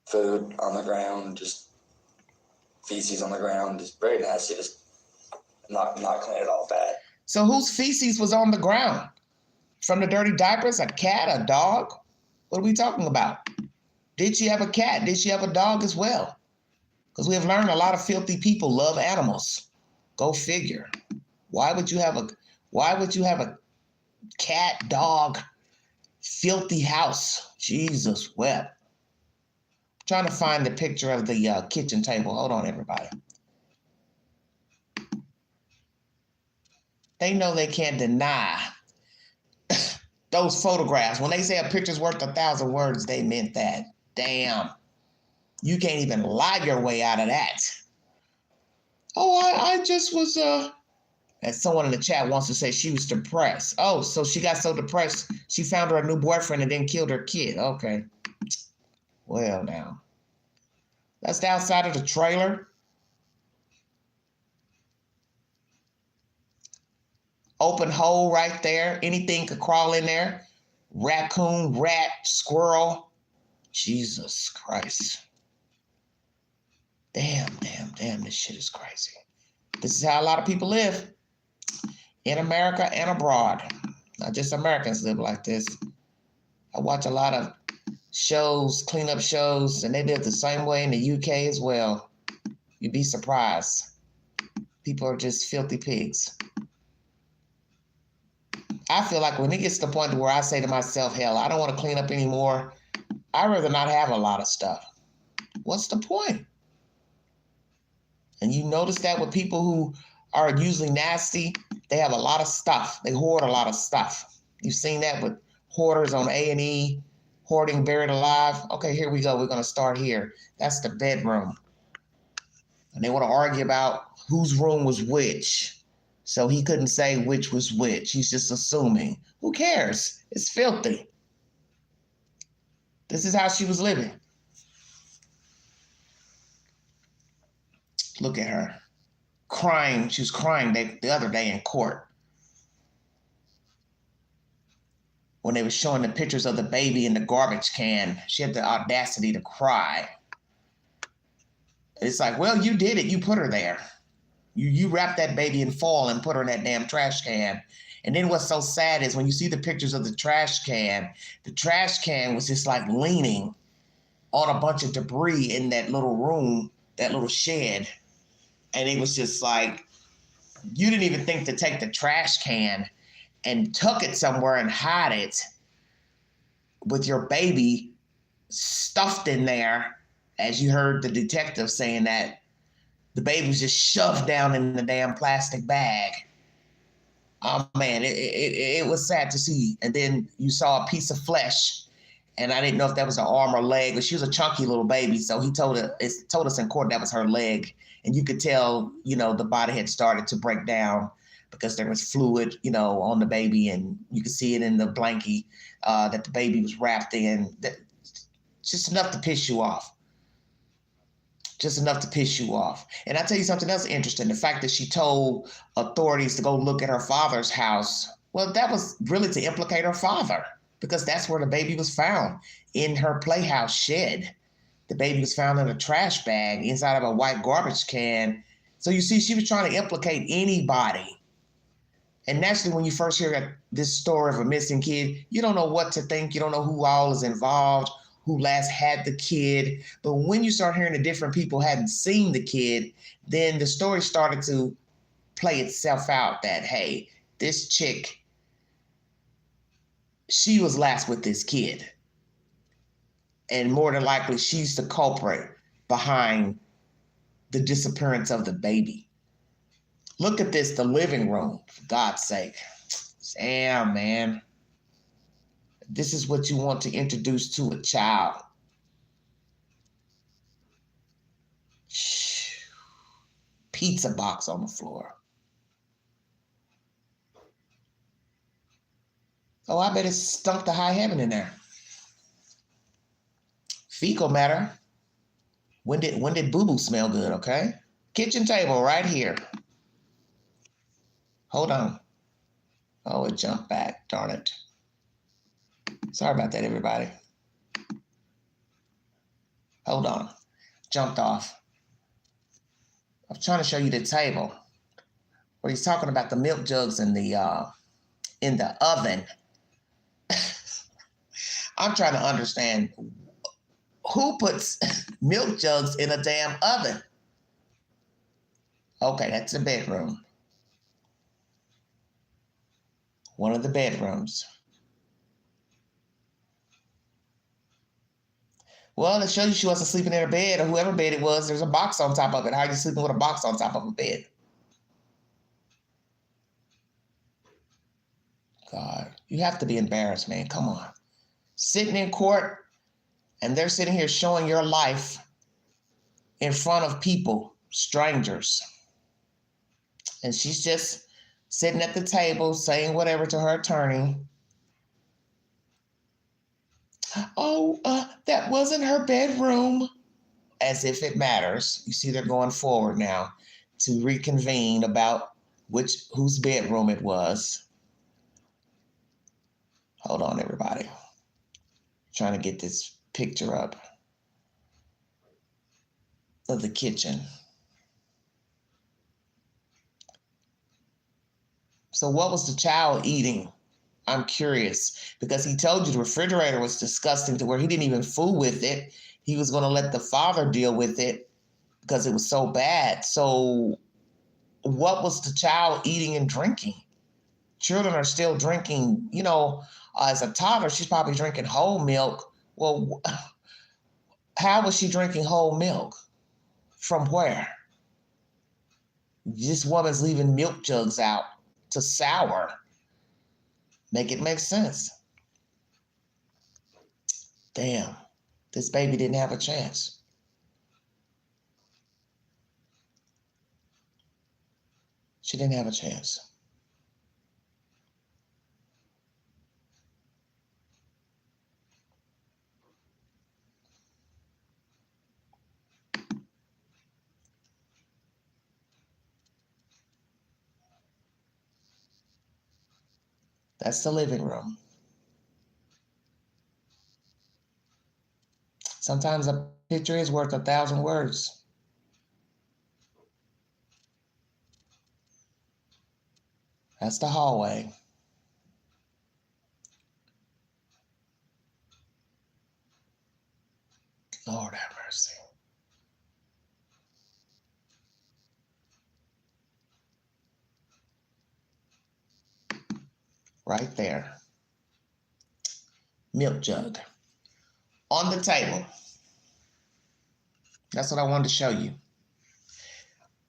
Food on the ground, just feces on the ground, just very nasty, just not clean at all, bad. So whose feces was on the ground? From the dirty diapers, a cat, a dog? What are we talking about? Did she have a cat? Did she have a dog as well? Because we have learned a lot of filthy people love animals. Go figure. Why would you have a cat, dog, Filthy house. Jesus wept. Trying to find the picture of the kitchen table. Hold on, everybody. They know they can't deny those photographs. When they say a picture's worth 1,000 words, they meant that. Damn. You can't even lie your way out of that. Oh, I just was, and someone in the chat wants to say she was depressed. Oh, so she got so depressed, she found her a new boyfriend and then killed her kid. Okay. Well, now. That's the outside of the trailer. Open hole right there. Anything could crawl in there. Raccoon, rat, squirrel. Jesus Christ. Damn, this shit is crazy. This is how a lot of people live in America and abroad. Not just Americans live like this. I watch a lot of shows, cleanup shows, and they live the same way in the UK as well. You'd be surprised. People are just filthy pigs. I feel like when it gets to the point where I say to myself, hell, I don't want to clean up anymore, I'd rather not have a lot of stuff. What's the point? And you notice that with people who are usually nasty, they have a lot of stuff. They hoard a lot of stuff. You've seen that with hoarders on A&E, hoarding buried alive. Okay, here we go. We're going to start here. That's the bedroom. And they want to argue about whose room was which. So he couldn't say which was which. He's just assuming. Who cares? It's filthy. This is how she was living. Look at her. Crying. She was crying the other day in court. When they were showing the pictures of the baby in the garbage can, she had the audacity to cry. It's like, well, you did it. You put her there. You wrapped that baby in foil and put her in that damn trash can. And then what's so sad is when you see the pictures of the trash can was just like leaning on a bunch of debris in that little room, that little shed. And it was just like, you didn't even think to take the trash can and tuck it somewhere and hide it with your baby stuffed in there, as you heard the detective saying that the baby was just shoved down in the damn plastic bag. Oh man, it was sad to see. And then you saw a piece of flesh, and I didn't know if that was an arm or leg, but she was a chunky little baby. So he told us in court that was her leg. And you could tell, the body had started to break down because there was fluid, on the baby, and you could see it in the blankie that the baby was wrapped in. Just enough to piss you off. Just enough to piss you off. And I'll tell you something else interesting. The fact that she told authorities to go look at her father's house, well, that was really to implicate her father, because that's where the baby was found, in her playhouse shed. The baby was found in a trash bag inside of a white garbage can. So you see, she was trying to implicate anybody. And naturally, when you first hear this story of a missing kid, you don't know what to think. You don't know who all is involved, who last had the kid. But when you start hearing the different people hadn't seen the kid, then the story started to play itself out that, hey, this chick, she was last with this kid. And more than likely, she's the culprit behind the disappearance of the baby. Look at this, the living room, for God's sake. Damn, man. This is what you want to introduce to a child. Pizza box on the floor. Oh, I bet it stunk to high heaven in there. Fecal matter. When did boo-boo smell good, okay? Kitchen table right here. Hold on. Oh, it jumped back, darn it. Sorry about that, everybody. Hold on. Jumped off. I'm trying to show you the table where he's talking about the milk jugs in the oven. I'm trying to understand who puts milk jugs in a damn oven. Okay, that's the bedroom. One of the bedrooms. Well, it shows you she wasn't sleeping in her bed, or whoever bed it was. There's a box on top of it. How are you sleeping with a box on top of a bed? God, you have to be embarrassed, man. Come on. Sitting in court, and they're sitting here showing your life in front of people, strangers. And she's just sitting at the table saying whatever to her attorney. Oh, that wasn't her bedroom. As if it matters. You see, they're going forward now to reconvene about whose bedroom it was. Hold on, everybody. Trying to get this picture up of the kitchen. So what was the child eating? I'm curious, because he told you the refrigerator was disgusting to where he didn't even fool with it. He was going to let the father deal with it because it was so bad. So what was the child eating and drinking? Children are still drinking, as a toddler, she's probably drinking whole milk. Well, how was she drinking whole milk? From where? This woman's leaving milk jugs out to sour. Make it make sense. Damn, this baby didn't have a chance. She didn't have a chance. That's the living room. Sometimes a picture is worth 1,000 words. That's the hallway. Lord have mercy. Right there. Milk jug. On the table. That's what I wanted to show you.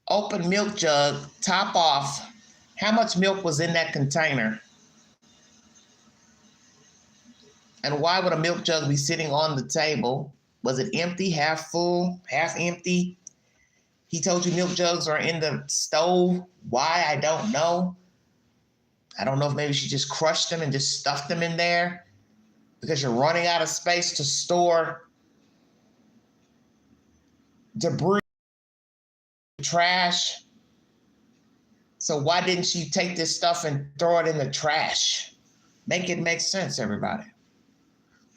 Open milk jug, top off. How much milk was in that container? And why would a milk jug be sitting on the table? Was it empty, half full, half empty? He told you milk jugs are in the stove. Why? I don't know. I don't know if maybe she just crushed them and just stuffed them in there because you're running out of space to store debris, trash. So why didn't she take this stuff and throw it in the trash? Make it make sense, everybody.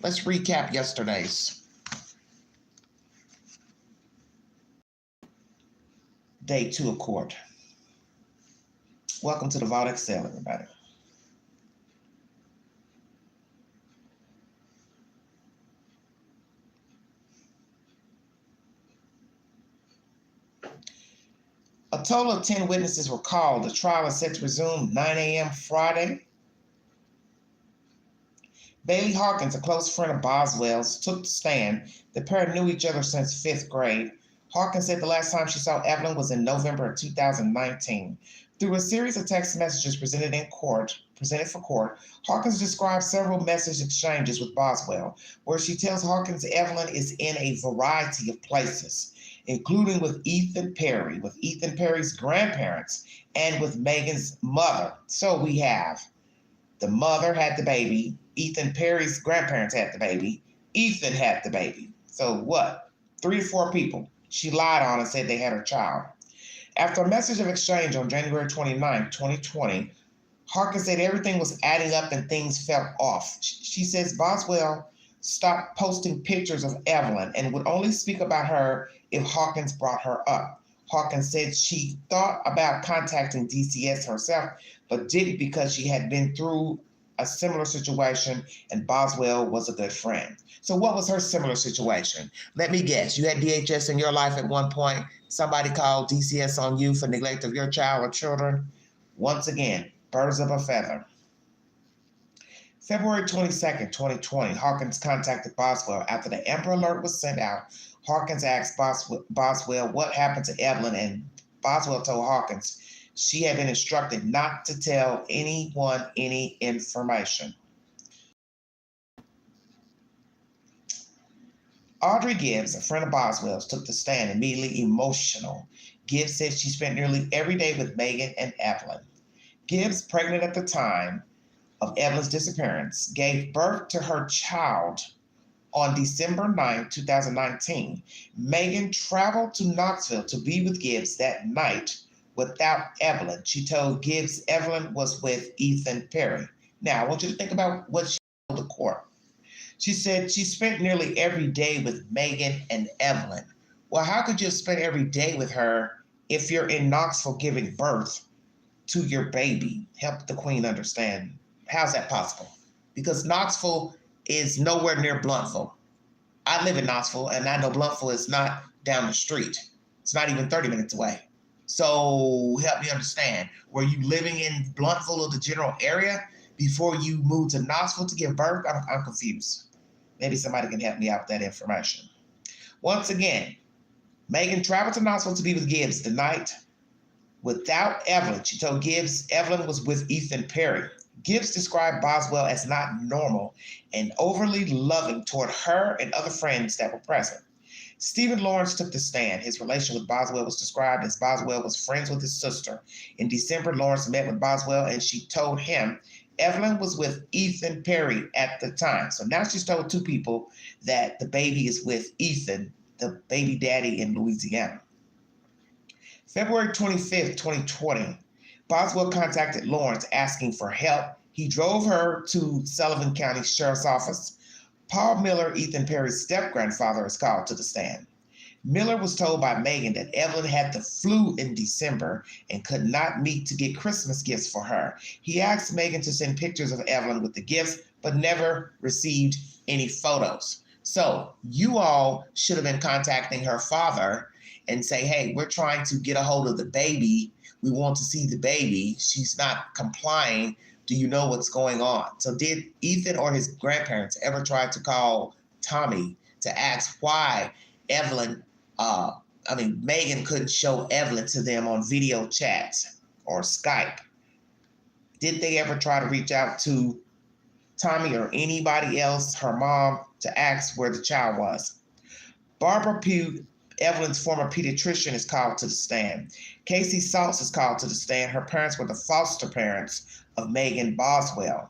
Let's recap yesterday's. Day 2 of court. Welcome to the Vault Excel, everybody. A total of 10 witnesses were called. The trial is set to resume 9 a.m. Friday. Bailey Hawkins, a close friend of Boswell's, took the stand. The pair knew each other since 5th grade. Hawkins said the last time she saw Evelyn was in November of 2019. Through a series of text messages presented for court, Hawkins described several message exchanges with Boswell, where she tells Hawkins Evelyn is in a variety of places, including with Ethan Perry, with Ethan Perry's grandparents, and with Megan's mother. So we have the mother had the baby, Ethan Perry's grandparents had the baby, Ethan had the baby. So what? 3 or 4 people she lied on and said they had her child. After a message of exchange on January 29, 2020, Hawkins said everything was adding up and things felt off. She says Boswell stopped posting pictures of Evelyn and would only speak about her if Hawkins brought her up. Hawkins said she thought about contacting DCS herself, but didn't because she had been through a similar situation and Boswell was a good friend. So what was her similar situation? Let me guess. You had DHS in your life at one point. Somebody called DCS on you for neglect of your child or children. Once again, birds of a feather. February 22nd, 2020, Hawkins contacted Boswell after the Amber Alert was sent out. Hawkins asked Boswell what happened to Evelyn, and Boswell told Hawkins she had been instructed not to tell anyone any information. Audrey Gibbs, a friend of Boswell's, took the stand, immediately emotional. Gibbs said she spent nearly every day with Megan and Evelyn. Gibbs, pregnant at the time of Evelyn's disappearance, gave birth to her child on December 9, 2019. Megan traveled to Knoxville to be with Gibbs that night without Evelyn. She told Gibbs Evelyn was with Ethan Perry. Now, I want you to think about what she told the court. She said she spent nearly every day with Megan and Evelyn. Well, how could you have spent every day with her if you're in Knoxville giving birth to your baby? Help the queen understand. How's that possible? Because Knoxville is nowhere near Blountville. I live in Knoxville, and I know Blountville is not down the street. It's not even 30 minutes away. So help me understand. Were you living in Blountville or the general area before you moved to Knoxville to give birth? I'm confused. Maybe somebody can help me out with that information. Once again, Megan traveled to Knoxville to be with Gibbs the night without Evelyn. She told Gibbs Evelyn was with Ethan Perry. Gibbs described Boswell as not normal and overly loving toward her and other friends that were present. Stephen Lawrence took the stand. His relation with Boswell was described as Boswell was friends with his sister. In December, Lawrence met with Boswell and she told him Evelyn was with Ethan Perry at the time. So now she's told two people that the baby is with Ethan, the baby daddy in Louisiana. February 25th, 2020, Boswell contacted Lawrence asking for help. He drove her to Sullivan County Sheriff's Office. Paul Miller, Ethan Perry's step-grandfather, is called to the stand. Miller was told by Megan that Evelyn had the flu in December and could not meet to get Christmas gifts for her. He asked Megan to send pictures of Evelyn with the gifts, but never received any photos. So you all should have been contacting her father and say, hey, we're trying to get a hold of the baby. We want to see the baby. She's not complying. Do you know what's going on? So did Ethan or his grandparents ever try to call Tommy to ask why Megan couldn't show Evelyn to them on video chats or Skype? Did they ever try to reach out to Tommy or anybody else, her mom, to ask where the child was? Barbara Pugh, Evelyn's former pediatrician, is called to the stand. Casey Saltz is called to the stand. Her parents were the foster parents of Megan Boswell.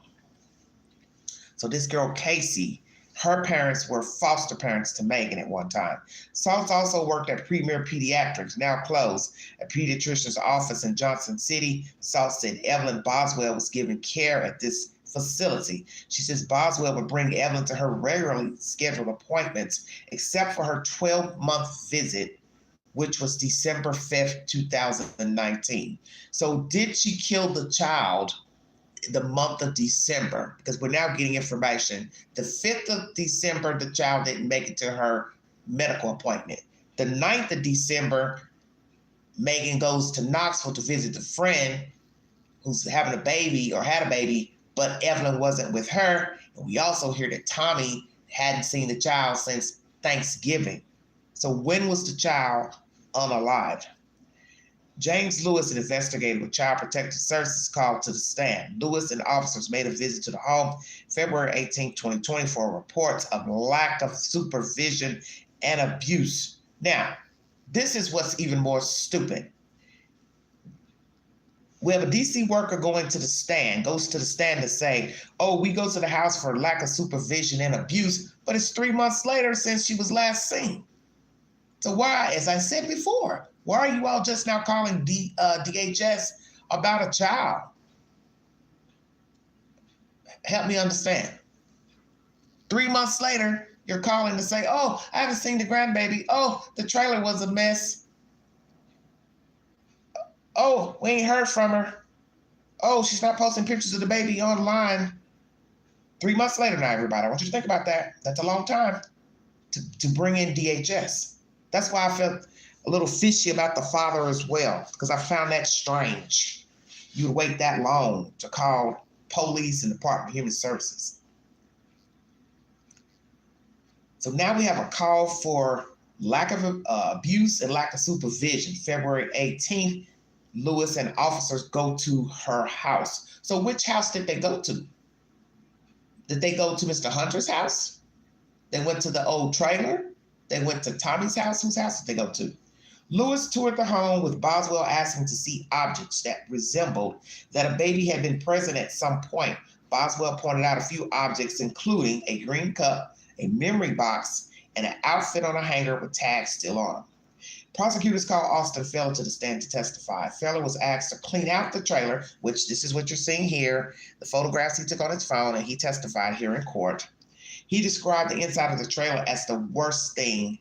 So this girl, Casey, her parents were foster parents to Megan at one time. Saltz also worked at Premier Pediatrics, now closed, a pediatrician's office in Johnson City. Saltz said Evelyn Boswell was given care at this facility. She says Boswell would bring Evelyn to her regularly scheduled appointments, except for her 12-month visit, which was December 5th, 2019. So did she kill the child the month of December? Because we're now getting information. The 5th of December, the child didn't make it to her medical appointment. The 9th of December, Megan goes to Knoxville to visit the friend who's having a baby or had a baby, but Evelyn wasn't with her. And we also hear that Tommy hadn't seen the child since Thanksgiving. So when was the child unalived? James Lewis, an investigator with Child Protective Services, called to the stand. Lewis and officers made a visit to the home February 18, 2020 for reports of lack of supervision and abuse. Now, this is what's even more stupid. We have a DC worker goes to the stand to say, oh, we go to the house for lack of supervision and abuse, but it's 3 months later since she was last seen. So why, as I said before, why are you all just now calling DHS about a child? Help me understand. 3 months later, you're calling to say, oh, I haven't seen the grandbaby. Oh, the trailer was a mess. Oh, we ain't heard from her. Oh, she's not posting pictures of the baby online. 3 months later now, everybody. I want you to think about that. That's a long time to bring in DHS. That's why I felt a little fishy about the father as well, because I found that strange. You'd wait that long to call police and Department of Human Services. So now we have a call for lack of abuse and lack of supervision. February 18th, Lewis and officers go to her house. So which house did they go to? Did they go to Mr. Hunter's house? They went to the old trailer? They went to Tommy's house? Whose house did they go to? Lewis toured the home with Boswell asking to see objects that resembled that a baby had been present at some point. Boswell pointed out a few objects, including a green cup, a memory box, and an outfit on a hanger with tags still on them. Prosecutors called Austin Feller to the stand to testify. Feller was asked to clean out the trailer, which this is what you're seeing here, the photographs he took on his phone, and he testified here in court. He described the inside of the trailer as the worst thing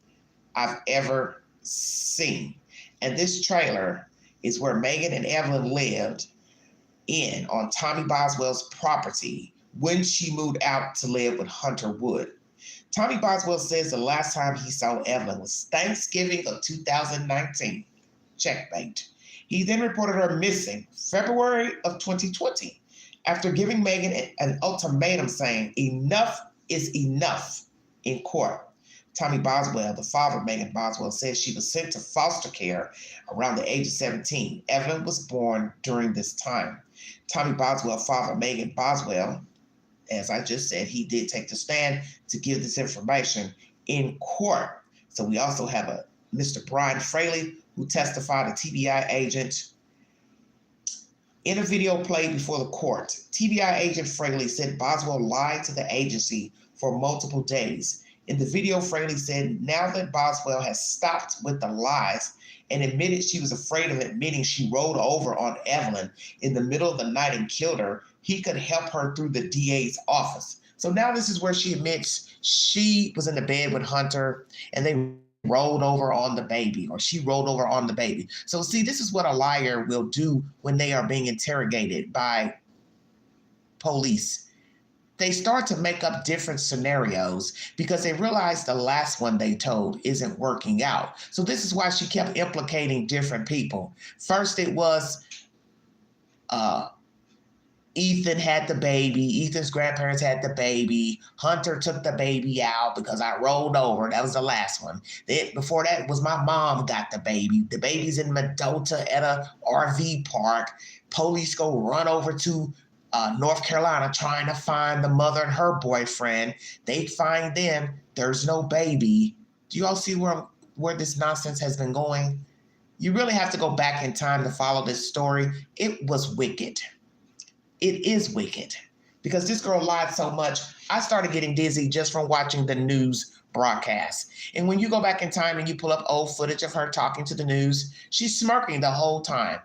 I've ever seen. And this trailer is where Megan and Evelyn lived on Tommy Boswell's property when she moved out to live with Hunter Wood. Tommy Boswell says the last time he saw Evelyn was Thanksgiving of 2019. Checkmate. He then reported her missing February of 2020 after giving Megan an ultimatum saying enough is enough in court. Tommy Boswell, the father of Megan Boswell, says she was sent to foster care around the age of 17. Evelyn was born during this time. Tommy Boswell, father of Megan Boswell, as I just said, he did take the stand to give this information in court. So we also have a Mr. Brian Fraley, who testified, a TBI agent. In a video played before the court, TBI agent Fraley said Boswell lied to the agency for multiple days. In the video, Fraley said now that Boswell has stopped with the lies and admitted she was afraid of admitting she rolled over on Evelyn in the middle of the night and killed her, he could help her through the DA's office. So now this is where she admits she was in the bed with Hunter and they rolled over on the baby, or she rolled over on the baby. So see, this is what a liar will do when they are being interrogated by police. They start to make up different scenarios because they realize the last one they told isn't working out. So this is why she kept implicating different people. First it was Ethan had the baby. Ethan's grandparents had the baby. Hunter took the baby out because I rolled over. That was the last one. Then before that was my mom got the baby. The baby's in Mendota at a RV park. Police go run over to North Carolina trying to find the mother and her boyfriend. They find them. There's no baby. Do you all see where this nonsense has been going? You really have to go back in time to follow this story. It was wicked. It is wicked because this girl lied so much. I started getting dizzy just from watching the news broadcast. And when you go back in time and you pull up old footage of her talking to the news, she's smirking the whole time.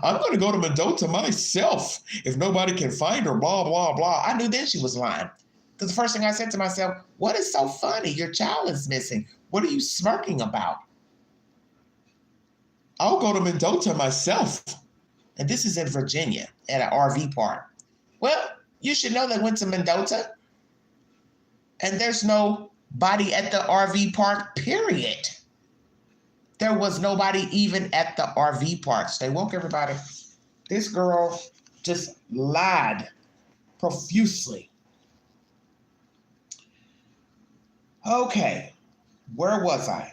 I'm going to go to Mendota myself if nobody can find her, blah, blah, blah. I knew then she was lying. Because the first thing I said to myself, what is so funny? Your child is missing. What are you smirking about? I'll go to Mendota myself. And this is in Virginia at an RV park. Well, you should know they went to Mendota and there's no body at the RV park, period. There was nobody even at the RV park. Stay woke, everybody. This girl just lied profusely. Okay, where was I?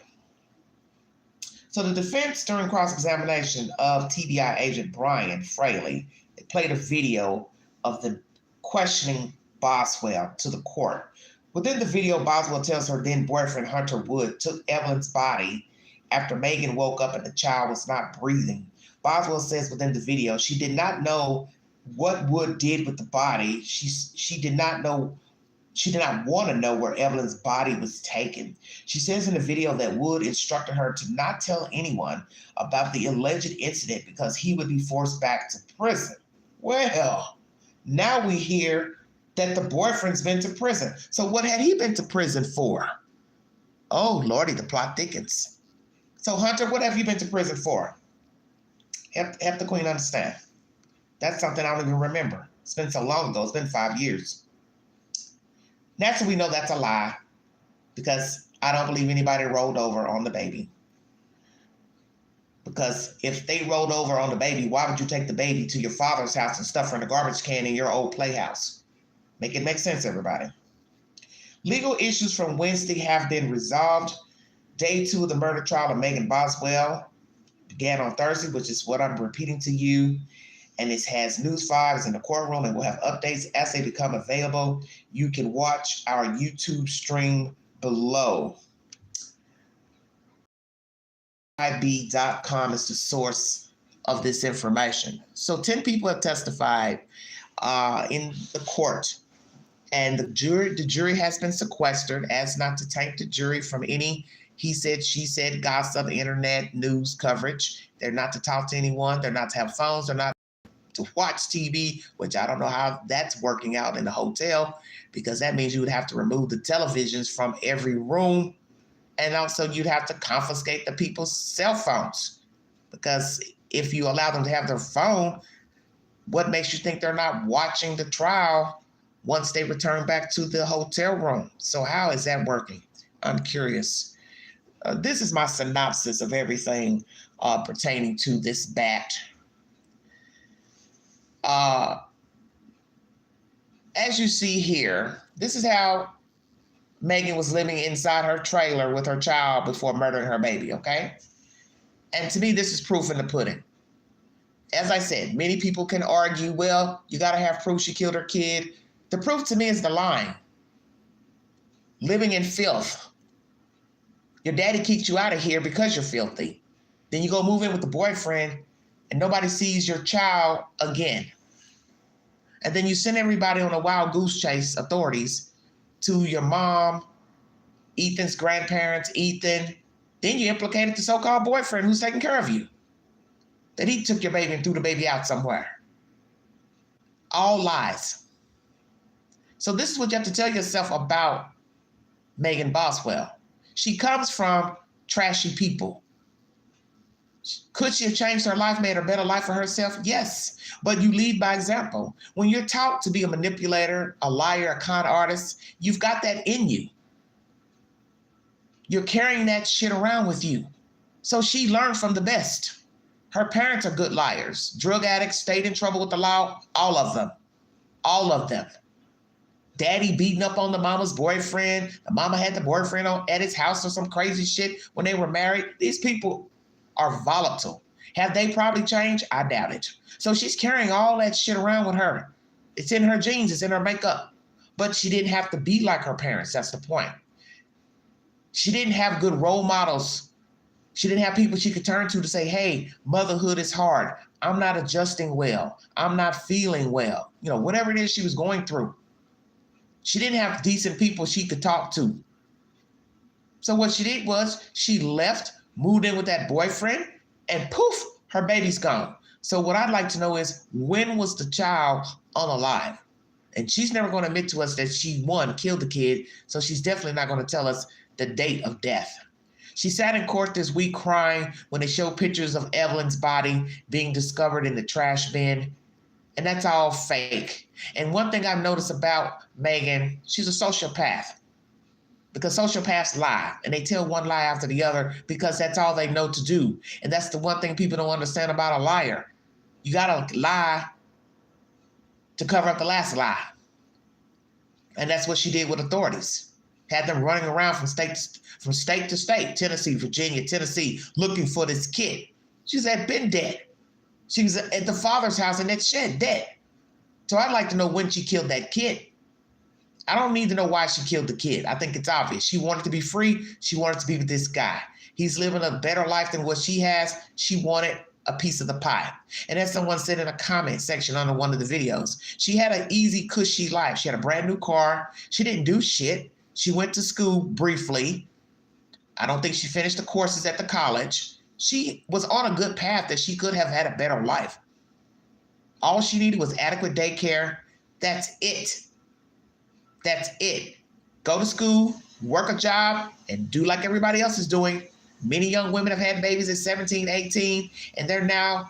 So the defense during cross-examination of TBI agent Brian Fraley, they played a video of them questioning Boswell to the court. Within the video, Boswell tells her then boyfriend Hunter Wood took Evelyn's body after Megan woke up and the child was not breathing. Boswell says within the video she did not know what Wood did with the body. She did not want to know where Evelyn's body was taken. She says in the video that Wood instructed her to not tell anyone about the alleged incident because he would be forced back to prison. Well, now we hear that the boyfriend's been to prison. So what had he been to prison for? Oh, Lordy, the plot thickens. So Hunter, what have you been to prison for? Help the queen understand. That's something I don't even remember. It's been so long ago. It's been 5 years. Naturally, we know that's a lie because I don't believe anybody rolled over on the baby. But Because if they rolled over on the baby, why would you take the baby to your father's house and stuff her in a garbage can in your old playhouse? Make it make sense, everybody. Legal issues from Wednesday have been resolved. Day 2 of the murder trial of Megan Boswell began on Thursday, which is what I'm repeating to you. And it has News 5 is in the courtroom, and we'll have updates as they become available. You can watch our YouTube stream below. IB.com is the source of this information. So 10 people have testified in the court, and the jury has been sequestered as not to taint the jury from any he said, she said, gossip, internet, news coverage. They're not to talk to anyone. They're not to have phones. They're not to watch TV, which I don't know how that's working out in the hotel, because that means you would have to remove the televisions from every room. And also you'd have to confiscate the people's cell phones, because if you allow them to have their phone, what makes you think they're not watching the trial once they return back to the hotel room? So how is that working? I'm curious. This is my synopsis of everything pertaining to this bat. As you see here, this is how Megan was living inside her trailer with her child before murdering her baby, okay? And to me, this is proof in the pudding. As I said, many people can argue, well, you got to have proof she killed her kid. The proof to me is the lying. Living in filth. Your daddy kicked you out of here because you're filthy. Then you go move in with the boyfriend and nobody sees your child again. And then you send everybody on a wild goose chase, authorities, to your mom, Ethan's grandparents, Ethan. Then you implicated the so-called boyfriend who's taking care of you. That he took your baby and threw the baby out somewhere. All lies. So this is what you have to tell yourself about Megan Boswell. She comes from trashy people. Could she have changed her life, made a better life for herself? Yes, but you lead by example. When you're taught to be a manipulator, a liar, a con artist, you've got that in you. You're carrying that shit around with you. So she learned from the best. Her parents are good liars, drug addicts, stayed in trouble with the law, all of them. All of them. Daddy beating up on the mama's boyfriend. The mama had the boyfriend at his house or some crazy shit when they were married. These people are volatile. Have they probably changed? I doubt it. So she's carrying all that shit around with her. It's in her genes, it's in her makeup. But she didn't have to be like her parents, that's the point. She didn't have good role models. She didn't have people she could turn to say, hey, motherhood is hard. I'm not adjusting well. I'm not feeling well. You know, whatever it is she was going through. She didn't have decent people she could talk to. So what she did was she left, moved in with that boyfriend, and poof, her baby's gone. So what I'd like to know is, when was the child unalive? And she's never going to admit to us that she, one, killed the kid, so she's definitely not going to tell us the date of death. She sat in court this week crying when they showed pictures of Evelyn's body being discovered in the trash bin. And that's all fake. And one thing I've noticed about Megan, she's a sociopath. Because sociopaths lie, and they tell one lie after the other because that's all they know to do. And that's the one thing people don't understand about a liar. You gotta lie to cover up the last lie. And that's what she did with authorities. Had them running around from state to state, Tennessee, Virginia, Tennessee, looking for this kid. She's had been dead. She was at the father's house in that shed, dead. So I'd like to know when she killed that kid. I don't need to know why she killed the kid. I think it's obvious. She wanted to be free. She wanted to be with this guy. He's living a better life than what she has. She wanted a piece of the pie. And as someone said in a comment section under one of the videos, she had an easy, cushy life. She had a brand new car. She didn't do shit. She went to school briefly. I don't think she finished the courses at the college. She was on a good path that she could have had a better life. All she needed was adequate daycare. That's it. That's it. Go to school, work a job, and do like everybody else is doing. Many young women have had babies at 17, 18, and they're now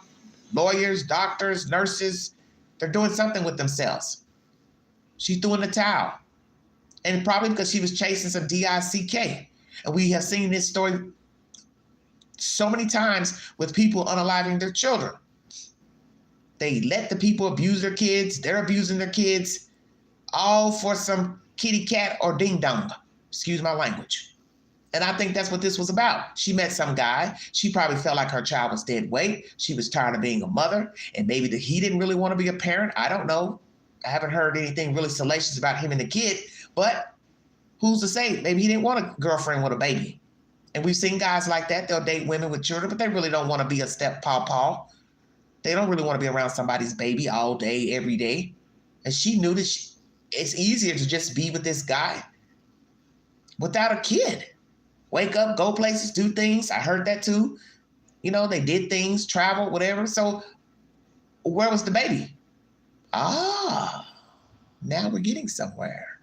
lawyers, doctors, nurses. They're doing something with themselves. She threw in the towel. And probably because she was chasing some DICK. And we have seen this story so many times with people unaliving their children. They let the people abuse their kids. They're abusing their kids, all for some kitty cat or ding dong. Excuse my language. And I think that's what this was about. She met some guy. She probably felt like her child was dead weight. She was tired of being a mother, and maybe he didn't really want to be a parent. I don't know. I haven't heard anything really salacious about him and the kid, but who's to say? Maybe he didn't want a girlfriend with a baby. And we've seen guys like that. They'll date women with children, but they really don't want to be a step-pawpaw. They don't really want to be around somebody's baby all day, every day. And she knew that it's easier to just be with this guy without a kid. Wake up, go places, do things. I heard that too. You know, they did things, travel, whatever. So where was the baby? Ah, now we're getting somewhere.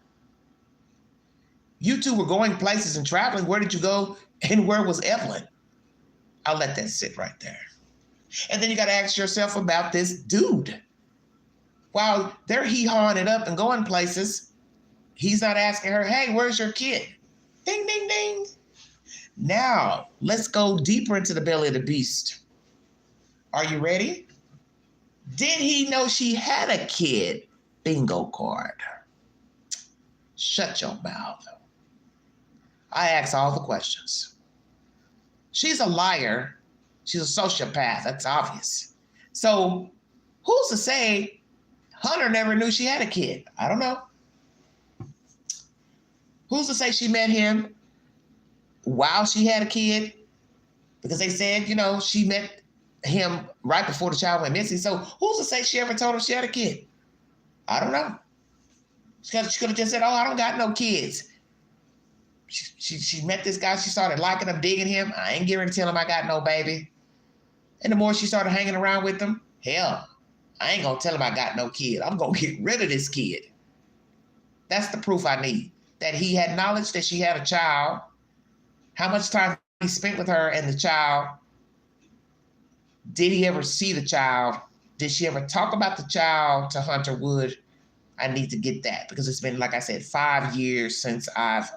You two were going places and traveling. Where did you go and where was Evelyn? I'll let that sit right there. And then you got to ask yourself about this dude. While they're hee-hawing it up and going places, he's not asking her, hey, where's your kid? Ding, ding, ding. Now, let's go deeper into the belly of the beast. Are you ready? Did he know she had a kid? Bingo card. Shut your mouth. I ask all the questions. She's a liar. She's a sociopath. That's obvious. So who's to say Hunter never knew she had a kid? I don't know. Who's to say she met him while she had a kid? Because they said, you know, she met him right before the child went missing. So who's to say she ever told him she had a kid? I don't know. She could have just said, oh, I don't got no kids. She met this guy. She started liking him, digging him. I ain't getting to tell him I got no baby. And the more she started hanging around with him, hell, I ain't going to tell him I got no kid. I'm going to get rid of this kid. That's the proof I need. That he had knowledge that she had a child, how much time he spent with her and the child. Did he ever see the child? Did she ever talk about the child to Hunter Wood? I need to get that because it's been, like I said, 5 years since I've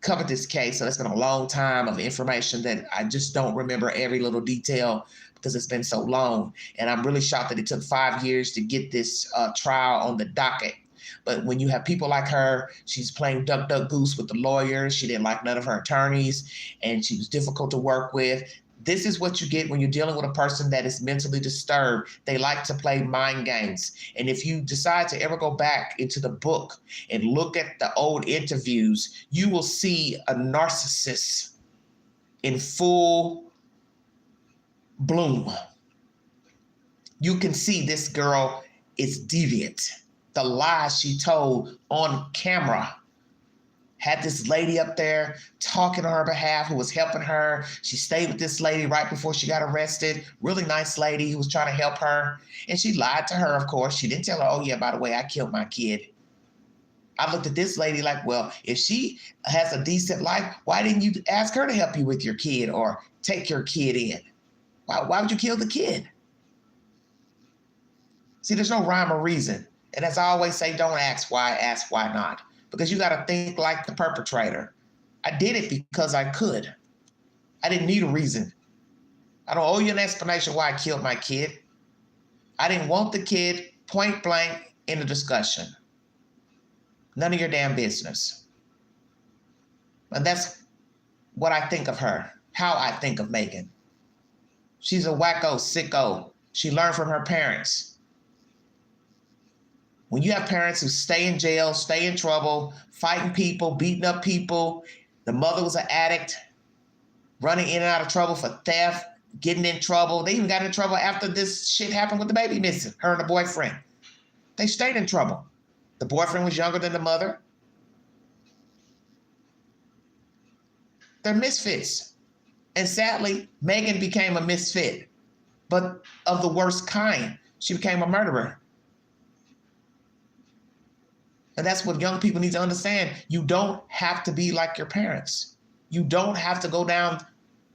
covered this case. So it's been a long time of information that I just don't remember every little detail because it's been so long. And I'm really shocked that it took 5 years to get this trial on the docket. But when you have people like her, she's playing duck, duck, goose with the lawyers. She didn't like none of her attorneys, and she was difficult to work with. This is what you get when you're dealing with a person that is mentally disturbed. They like to play mind games. And if you decide to ever go back into the book and look at the old interviews, you will see a narcissist in full bloom. You can see this girl is deviant. The lies she told on camera had this lady up there talking on her behalf who was helping her. She stayed with this lady right before she got arrested. Really nice lady who was trying to help her. And she lied to her, of course. She didn't tell her, oh yeah, by the way, I killed my kid. I looked at this lady like, well, if she has a decent life, why didn't you ask her to help you with your kid or take your kid in? Why would you kill the kid? See, there's no rhyme or reason. And as I always say, don't ask why not. Because you got to think like the perpetrator. I did it because I could. I didn't need a reason. I don't owe you an explanation why I killed my kid. I didn't want the kid point blank in the discussion. None of your damn business. And that's what I think of her, how I think of Megan. She's a wacko, sicko. She learned from her parents. When you have parents who stay in jail, stay in trouble, fighting people, beating up people, the mother was an addict, running in and out of trouble for theft, getting in trouble. They even got in trouble after this shit happened with the baby missing, her and the boyfriend. They stayed in trouble. The boyfriend was younger than the mother. They're misfits. And sadly, Megan became a misfit, but of the worst kind. She became a murderer. And that's what young people need to understand. You don't have to be like your parents. You don't have to go down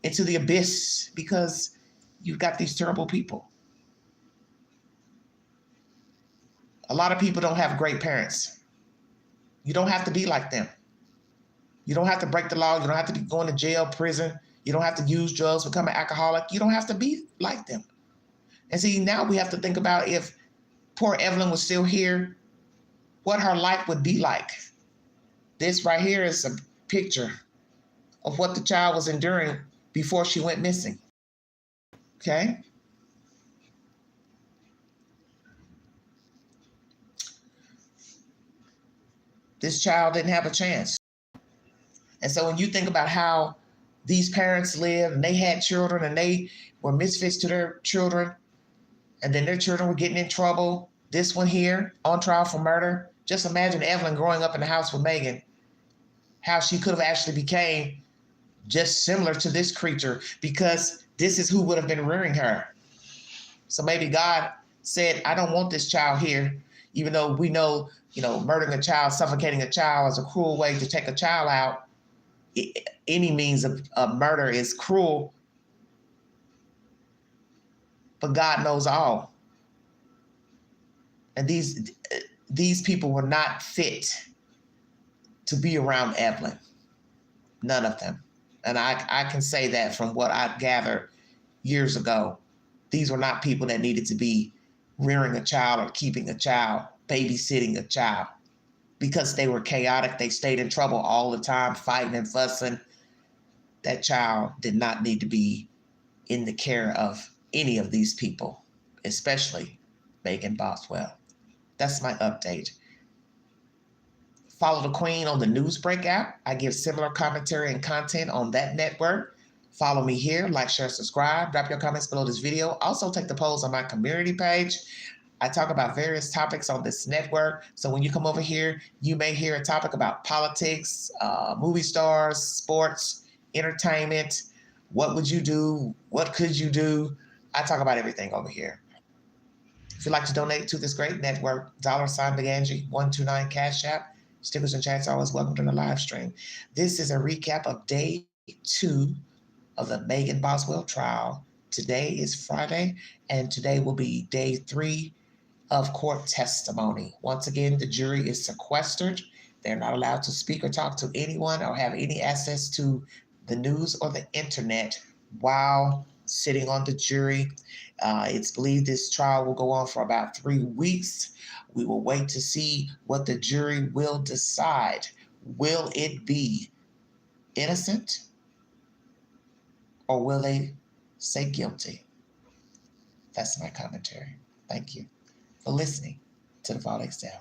into the abyss because you've got these terrible people. A lot of people don't have great parents. You don't have to be like them. You don't have to break the law. You don't have to be going to jail, prison. You don't have to use drugs, become an alcoholic. You don't have to be like them. And see, now we have to think about if poor Evelyn was still here, what her life would be like. This right here is a picture of what the child was enduring before she went missing. Okay? This child didn't have a chance. And so when you think about how these parents lived and they had children and they were misfits to their children, and then their children were getting in trouble, this one here on trial for murder, just imagine Evelyn growing up in the house with Megan, how she could have actually became just similar to this creature, because this is who would have been rearing her. So maybe God said, I don't want this child here, even though we know, murdering a child, suffocating a child is a cruel way to take a child out. Any means of murder is cruel, but God knows all. And these people were not fit to be around Evelyn. None of them. And I can say that from what I gathered years ago. These were not people that needed to be rearing a child or keeping a child, babysitting a child, because they were chaotic. They stayed in trouble all the time, fighting and fussing. That child did not need to be in the care of any of these people, especially Megan Boswell. That's my update. Follow the Queen on the Newsbreak app. I give similar commentary and content on that network. Follow me here, like, share, subscribe, drop your comments below this video. Also take the polls on my community page. I talk about various topics on this network. So when you come over here, you may hear a topic about politics, movie stars, sports, entertainment. What would you do? What could you do? I talk about everything over here. If you'd like to donate to this great network, $BeGanji129 Cash App. Stickers and chats are always welcome to the live stream. This is a recap of day 2 of the Megan Boswell trial. Today is Friday, and today will be day 3 of court testimony. Once again, the jury is sequestered. They're not allowed to speak or talk to anyone or have any access to the news or the internet while sitting on the jury. It's believed this trial will go on for about 3 weeks. We will wait to see what the jury will decide. Will it be innocent, or will they say guilty? That's my commentary. Thank you for listening to the Volex Down.